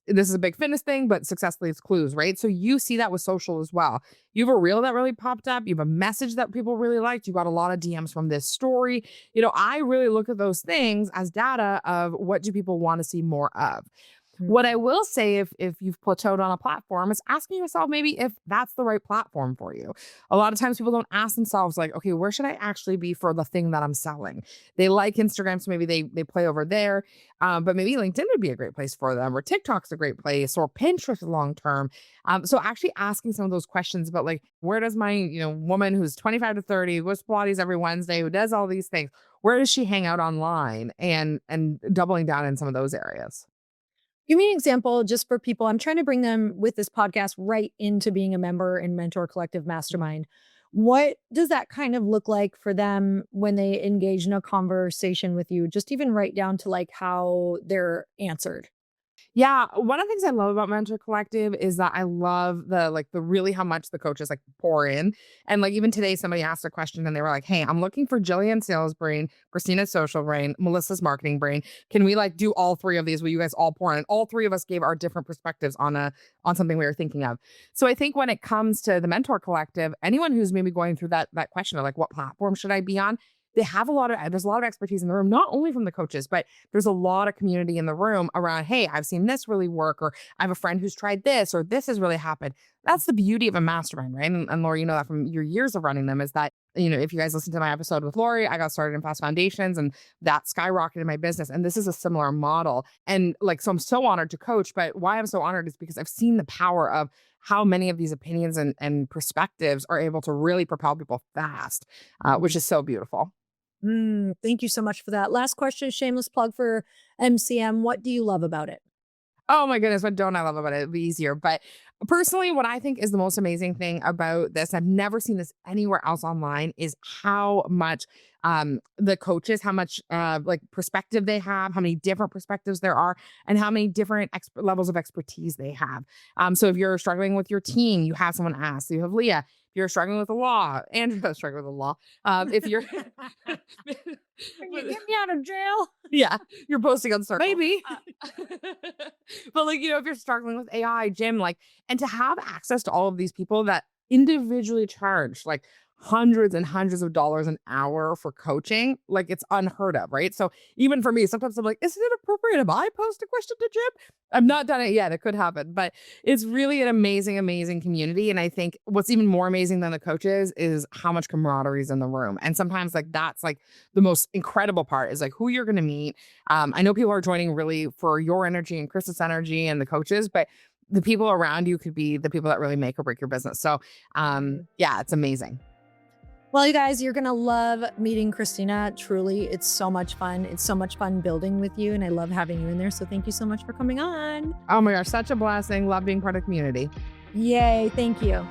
This is a big fitness thing, but successfully it's clues, right? So you see that with social as well. You have a reel that really popped up. You have a message that people really liked. You got a lot of DMs from this story. I really look at those things as data of what do people want to see more of. What I will say, if you've plateaued on a platform, is asking yourself maybe if that's the right platform for you. A lot of times people don't ask themselves like, okay, where should I actually be for the thing that I'm selling? They like Instagram, so maybe they play over there, but maybe LinkedIn would be a great place for them, or TikTok's a great place, or Pinterest long term. So actually asking some of those questions about like, where does my woman who's 25 to 30, who goes Pilates every Wednesday, who does all these things, where does she hang out online, and doubling down in some of those areas. Give me an example just for people. I'm trying to bring them with this podcast right into being a member in Mentor Collective Mastermind. What does that kind of look like for them when they engage in a conversation with you? Just even right down to like how they're answered. Yeah, one of the things I love about Mentor Collective is that I love the really how much the coaches like pour in. And like even today, somebody asked a question and they were like, "Hey, I'm looking for Jillian's sales brain, Kristina's social brain, Melissa's marketing brain. Can we like do all three of these? Will you guys all pour in?" And all three of us gave our different perspectives on something we were thinking of. So I think when it comes to the Mentor Collective, anyone who's maybe going through that question of like, what platform should I be on? There's a lot of expertise in the room, not only from the coaches, but there's a lot of community in the room around, hey, I've seen this really work, or I have a friend who's tried this, or this has really happened. That's the beauty of a mastermind, right? And Lori, that from your years of running them is that, if you guys listen to my episode with Lori, I got started in Fast Foundations and that skyrocketed my business. And this is a similar model. And so I'm so honored to coach, but why I'm so honored is because I've seen the power of how many of these opinions and perspectives are able to really propel people fast, which is so beautiful. Thank you so much for that. Last question, shameless plug for MCM. What do you love about it? Oh my goodness, what don't I love about it? It'd be easier. But personally, what I think is the most amazing thing about this, I've never seen this anywhere else online, is how much the coaches, how much perspective they have, how many different perspectives there are, and how many different levels of expertise they have. So if you're struggling with your team, you have someone ask. So you have Leah. If you're struggling with the law, Andrea struggling with the law. If you're Can you get me out of jail? yeah, you're posting on Circle. Maybe. But if you're struggling with AI, Jim, and to have access to all of these people that individually charge hundreds and hundreds of dollars an hour for coaching, it's unheard of, right? So even for me, sometimes I'm like, isn't it appropriate if I post a question to Jim? I've not done it yet. It could happen, but it's really an amazing, amazing community. And I think what's even more amazing than the coaches is how much camaraderie is in the room. And sometimes that's the most incredible part is who you're going to meet. I know people are joining really for your energy and Chris's energy and the coaches, but the people around you could be the people that really make or break your business. So yeah, it's amazing. Well, you guys, you're going to love meeting Kristina. Truly, it's so much fun. It's so much fun building with you, and I love having you in there. So thank you so much for coming on. Oh my gosh, such a blessing. Love being part of the community. Yay. Thank you.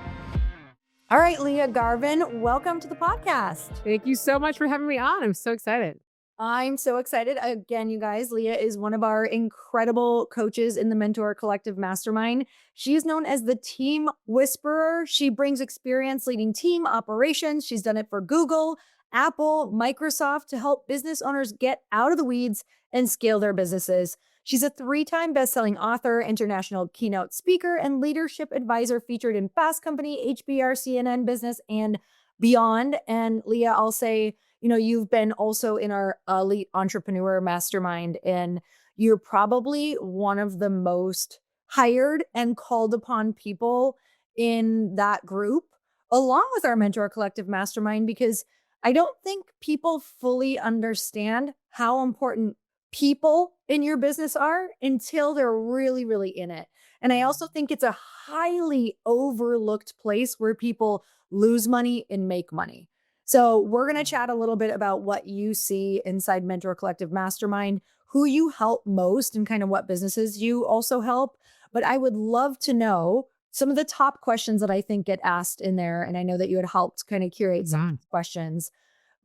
All right, Leah, Garvin, welcome to the podcast. Thank you so much for having me on. I'm so excited. I'm so excited. Again, you guys, Leah is one of our incredible coaches in the Mentor Collective Mastermind. She is known as the team whisperer. She brings experience leading team operations. She's done it for Google, Apple, Microsoft to help business owners get out of the weeds and scale their businesses. She's a 3-time best-selling author, international keynote speaker, and leadership advisor featured in Fast Company, HBR, CNN Business, and beyond. And Leah, I'll say, you've been also in our Elite Entrepreneur Mastermind, and you're probably one of the most hired and called upon people in that group, along with our Mentor Collective Mastermind, because I don't think people fully understand how important people in your business are until they're really, really in it. And I also think it's a highly overlooked place where people lose money and make money. So we're going to chat a little bit about what you see inside Mentor Collective Mastermind, who you help most, and kind of what businesses you also help. But I would love to know some of the top questions that I think get asked in there. And I know that you had helped kind of curate some of these questions,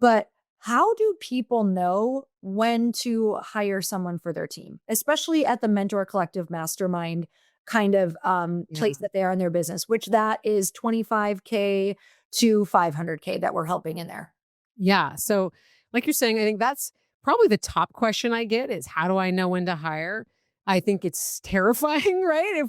but how do people know when to hire someone for their team, especially at the Mentor Collective Mastermind kind of place that they are in their business, which that is 25K to 500K that we're helping in there? Yeah. So, like you're saying, I think that's probably the top question I get is how do I know when to hire? I think it's terrifying, right?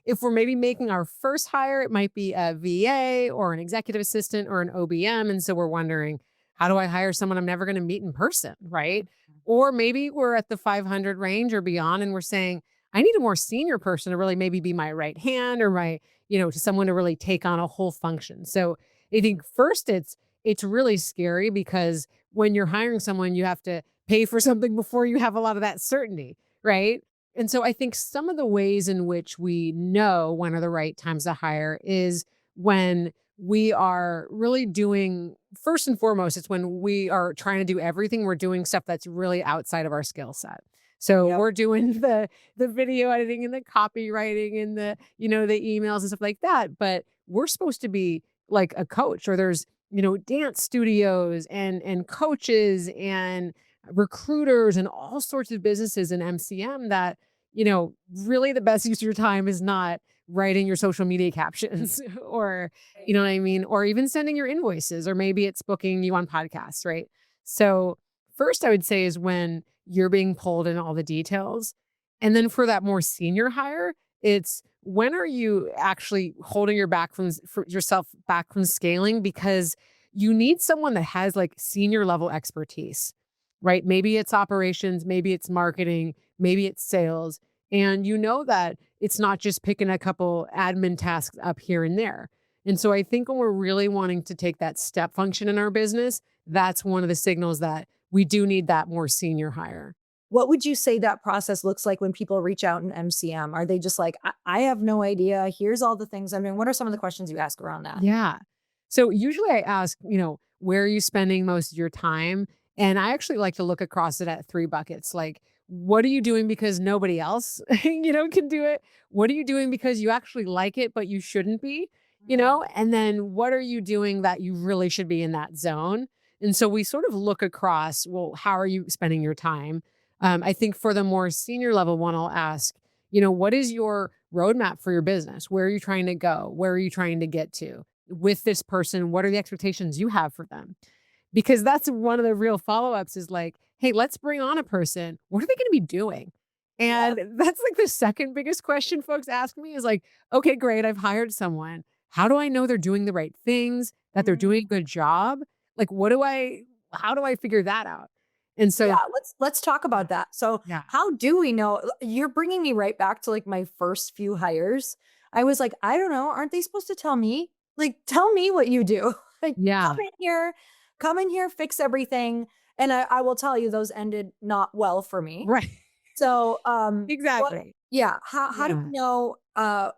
If we're maybe making our first hire, it might be a VA or an executive assistant or an OBM. And so we're wondering, how do I hire someone I'm never going to meet in person, right? Or maybe we're at the 500 range or beyond and we're saying, I need a more senior person to really maybe be my right hand or my, to someone to really take on a whole function. So I think first it's really scary because when you're hiring someone, you have to pay for something before you have a lot of that certainty, right? And so I think some of the ways in which we know when are the right times to hire is when we are really doing, first and foremost, it's when we are trying to do everything. We're doing stuff that's really outside of our skill set. So we're doing the video editing and the copywriting and the emails and stuff like that. But we're supposed to be like a coach, or there's, dance studios and coaches and recruiters and all sorts of businesses in MCM that, really the best use of your time is not writing your social media captions or, you know what I mean? Or even sending your invoices, or maybe it's booking you on podcasts, right? So first I would say is when you're being pulled in all the details. And then for that more senior hire, it's when are you actually holding yourself back from scaling, because you need someone that has like senior level expertise, right? Maybe it's operations, maybe it's marketing, maybe it's sales. And you know that it's not just picking a couple admin tasks up here and there. And so I think when we're really wanting to take that step function in our business, that's one of the signals that we do need that more senior hire. What would you say that process looks like when people reach out in MCM? Are they just like, I have no idea. Here's all the things I'm doing. What are some of the questions you ask around that? Yeah. So usually I ask, where are you spending most of your time? And I actually like to look across it at 3 buckets. Like, what are you doing because nobody else, can do it? What are you doing because you actually like it, but you shouldn't be, And then what are you doing that you really should be in that zone? And so we sort of look across, well, how are you spending your time? I think for the more senior level one, I'll ask, what is your roadmap for your business? Where are you trying to go? Where are you trying to get to with this person? What are the expectations you have for them? Because that's one of the real follow-ups is like, hey, let's bring on a person. What are they going to be doing? And that's like the second biggest question folks ask me is like, okay, great. I've hired someone. How do I know they're doing the right things, that they're doing a good job? Like, how do I figure that out? And so let's talk about that. So how do we know? You're bringing me right back to like my first few hires. I was like, I don't know. Aren't they supposed to tell me? Like, tell me what you do. Like, come in here, fix everything. And I will tell you, those ended not well for me. Right. So exactly. How do we know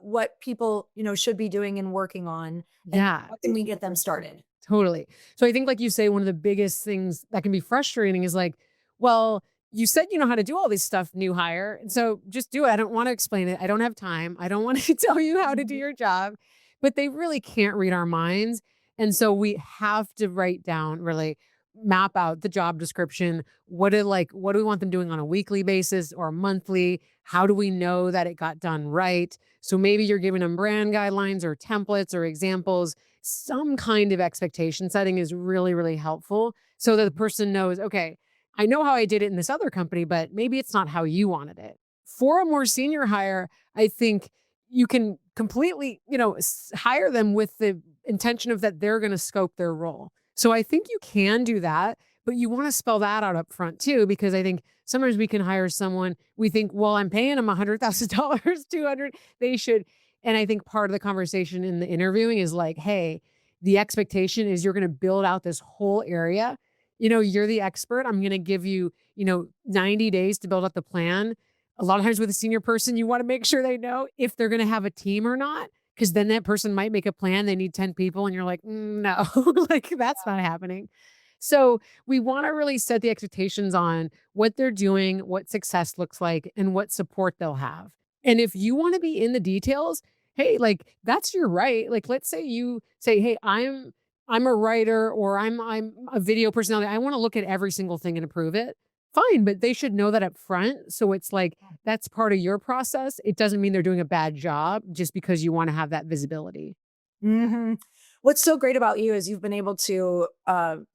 what people, should be doing and working on? And how can we get them started? Totally. So I think, like you say, one of the biggest things that can be frustrating is like, well, you said you know how to do all this stuff, new hire. And so just do it. I don't want to explain it. I don't have time. I don't want to tell you how to do your job. But they really can't read our minds. And so we have to write down, really map out the job description. What do we want them doing on a weekly basis or monthly? How do we know that it got done right? So maybe you're giving them brand guidelines or templates or examples. Some kind of expectation setting is really, really helpful so that the person knows, okay, I know how I did it in this other company, but maybe it's not how you wanted it. For a more senior hire, I think you can completely, hire them with the intention of that they're going to scope their role. So I think you can do that, but you want to spell that out up front too, because I think sometimes we can hire someone, we think, well, I'm paying them $100,000, 200, they should. And I think part of the conversation in the interviewing is like, hey, the expectation is you're going to build out this whole area. You're the expert. I'm going to give you, 90 days to build out the plan. A lot of times with a senior person, you want to make sure they know if they're going to have a team or not, because then that person might make a plan. They need 10 people and you're like, no, like that's not happening. So we want to really set the expectations on what they're doing, what success looks like, and what support they'll have. And if you want to be in the details, hey, like that's your right. Like, let's say you say, hey, I'm a writer or I'm a video personality. I want to look at every single thing and approve it. Fine, but they should know that up front. So it's like, that's part of your process. It doesn't mean they're doing a bad job just because you want to have that visibility. Mm-hmm. What's so great about you is you've been able to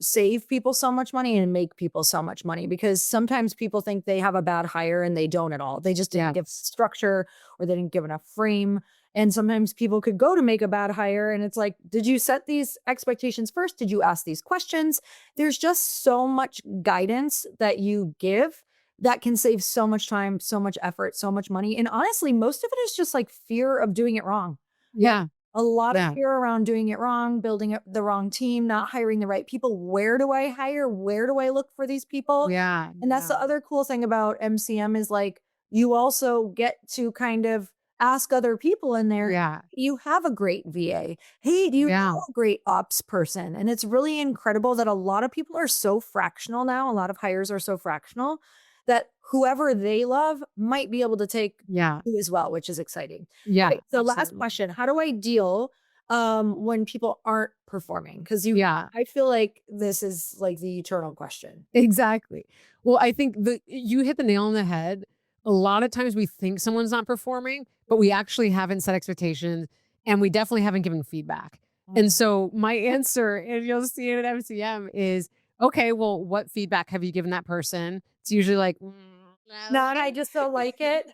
save people so much money and make people so much money, because sometimes people think they have a bad hire and they don't at all. They just didn't give structure or they didn't give enough frame. And sometimes people could go to make a bad hire and it's like, did you set these expectations first? Did you ask these questions? There's just so much guidance that you give that can save so much time, so much effort, so much money. And honestly, most of it is just like fear of doing it wrong. Yeah. A lot of fear around doing it wrong, building up the wrong team, not hiring the right people. Where do I hire? Where do I look for these people? Yeah. And that's the other cool thing about MCM is like, you also get to kind of ask other people in there. Yeah. You have a great VA. Hey, do you know a great ops person? And it's really incredible that a lot of people are so fractional now. A lot of hires are so fractional that whoever they love might be able to take you as well, which is exciting. Yeah. Right, so last question, how do I deal when people aren't performing? Because I feel like this is like the eternal question. Exactly. Well, I think you hit the nail on the head. A lot of times we think someone's not performing, but we actually haven't set expectations and we definitely haven't given feedback. And so my answer, and you'll see it at MCM, is, okay, well, what feedback have you given that person? It's usually like, no, I just don't like it.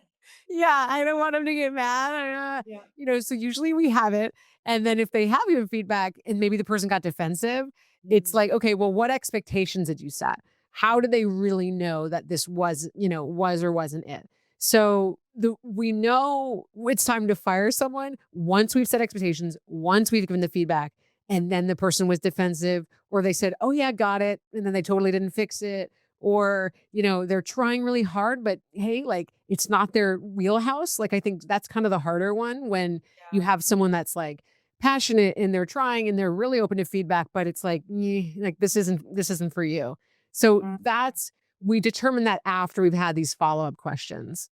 Yeah, I don't want them to get mad. So usually we have it. And then if they have given feedback and maybe the person got defensive, it's like, okay, well, what expectations did you set? How do they really know that this was or wasn't it? So we know it's time to fire someone once we've set expectations, once we've given the feedback, and then the person was defensive, or they said, oh yeah, got it. And then they totally didn't fix it. Or, they're trying really hard, but hey, like it's not their wheelhouse. Like, I think that's kind of the harder one when you have someone that's like passionate and they're trying and they're really open to feedback, but it's like, like this isn't for you. So we determine that after we've had these follow-up questions.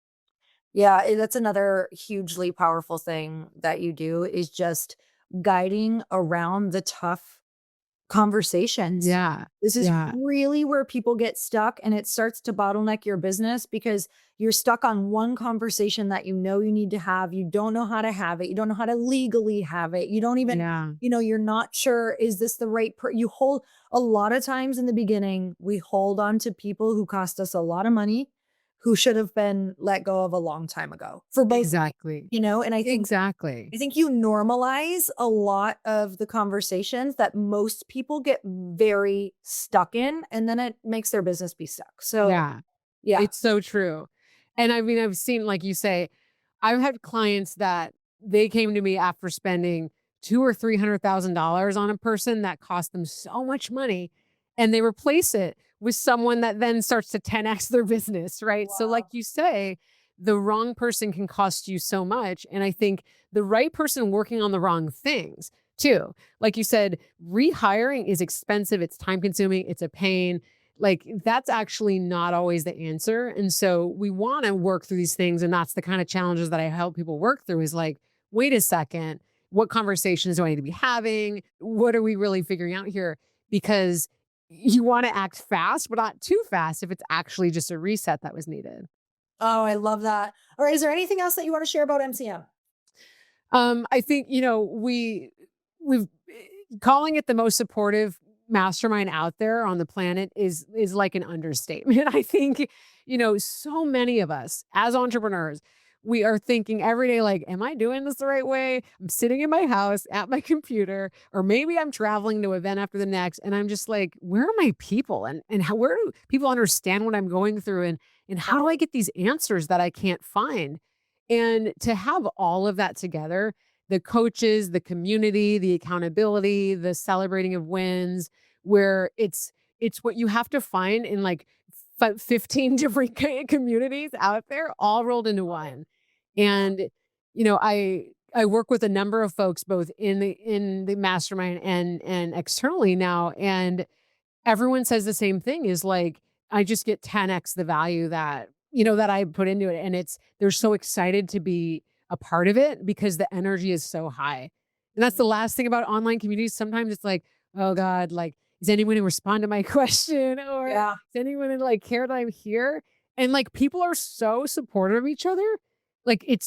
Yeah, that's another hugely powerful thing that you do is just guiding around the tough conversations. Yeah. This is really where people get stuck, and it starts to bottleneck your business because you're stuck on one conversation that you need to have. You don't know how to have it. You don't know how to legally have it. You don't even, you're not sure, is this the right you hold a lot of times in the beginning, we hold on to people who cost us a lot of money, who should have been let go of a long time ago for both. Exactly. And I think I think you normalize a lot of the conversations that most people get very stuck in, and then it makes their business be stuck. So yeah, it's so true. And I mean, I've seen, like you say, I've had clients that they came to me after spending $200,000 or $300,000 on a person that cost them so much money, and they replace it with someone that then starts to 10x their business, right? Wow. So like you say, the wrong person can cost you so much. And I think the right person working on the wrong things too. Like you said, rehiring is expensive. It's time consuming. It's a pain. Like that's actually not always the answer. And so we want to work through these things. And that's the kind of challenges that I help people work through is like, wait a second, what conversations do I need to be having? What are we really figuring out here? Because you want to act fast, but not too fast if it's actually just a reset that was needed. Oh, I love that. All right. Is there anything else that you want to share about MCM? I think, we've calling it the most supportive mastermind out there on the planet is like an understatement. I think, so many of us as entrepreneurs, we are thinking every day, like, am I doing this the right way? I'm sitting in my house at my computer, or maybe I'm traveling to an event after the next. And I'm just like, where are my people? And where do people understand what I'm going through? And how do I get these answers that I can't find? And to have all of that together, the coaches, the community, the accountability, the celebrating of wins, where it's what you have to find in like 15 different communities out there, all rolled into one. And I work with a number of folks both in the mastermind and externally now, and everyone says the same thing is like, I just get 10x the value that I put into it. And they're so excited to be a part of it because the energy is so high. And that's the last thing about online communities. Sometimes it's like, oh God, like, is anyone going to respond to my question? Or is anyone going to like care that I'm here? And like, people are so supportive of each other. Like it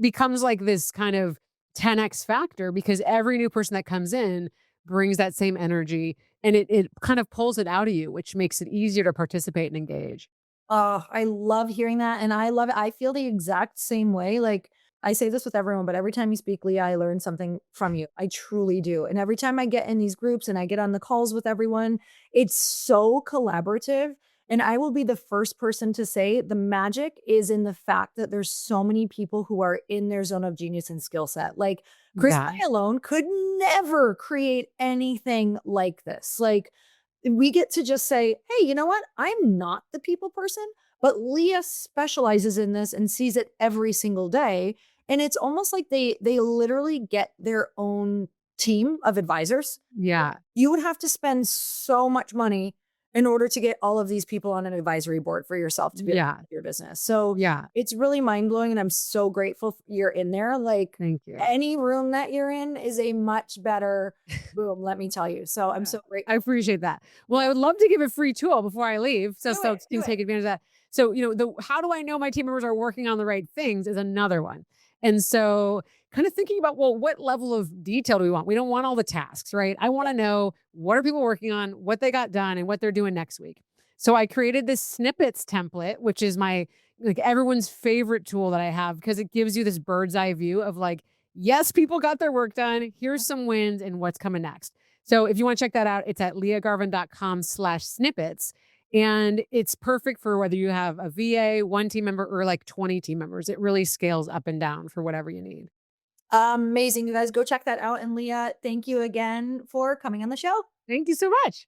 becomes like this kind of 10x factor because every new person that comes in brings that same energy, and it kind of pulls it out of you, which makes it easier to participate and engage. Oh, I love hearing that. And I love it. I feel the exact same way. Like I say this with everyone, but every time you speak, Leah, I learn something from you. I truly do. And every time I get in these groups and I get on the calls with everyone, it's so collaborative. And I will be the first person to say the magic is in the fact that there's so many people who are in their zone of genius and skill set. Like Chris and I alone could never create anything like this. Like we get to just say, hey, you know what? I'm not the people person, but Leah specializes in this and sees it every single day. And it's almost like they literally get their own team of advisors. Yeah. You would have to spend so much money in order to get all of these people on an advisory board for yourself to be able to do your business. So it's really mind blowing. And I'm so grateful you're in there. Like thank you. Any room that you're in is a much better boom, let me tell you. So I'm so grateful. I appreciate that. Well, I would love to give a free tool before I leave. So folks can take advantage of that. So, how do I know my team members are working on the right things is another one. And so kind of thinking about, well, what level of detail do we want? We don't want all the tasks, right? I want to know what are people working on, what they got done, and what they're doing next week. So I created this snippets template, which is my, like, everyone's favorite tool that I have because it gives you this bird's eye view of like, yes, people got their work done. Here's some wins and what's coming next. So if you want to check that out, it's at leahgarvin.com/snippets. And it's perfect for whether you have a VA, one team member, or like 20 team members. It really scales up and down for whatever you need. Amazing. You guys go check that out. And Leah, thank you again for coming on the show. Thank you so much.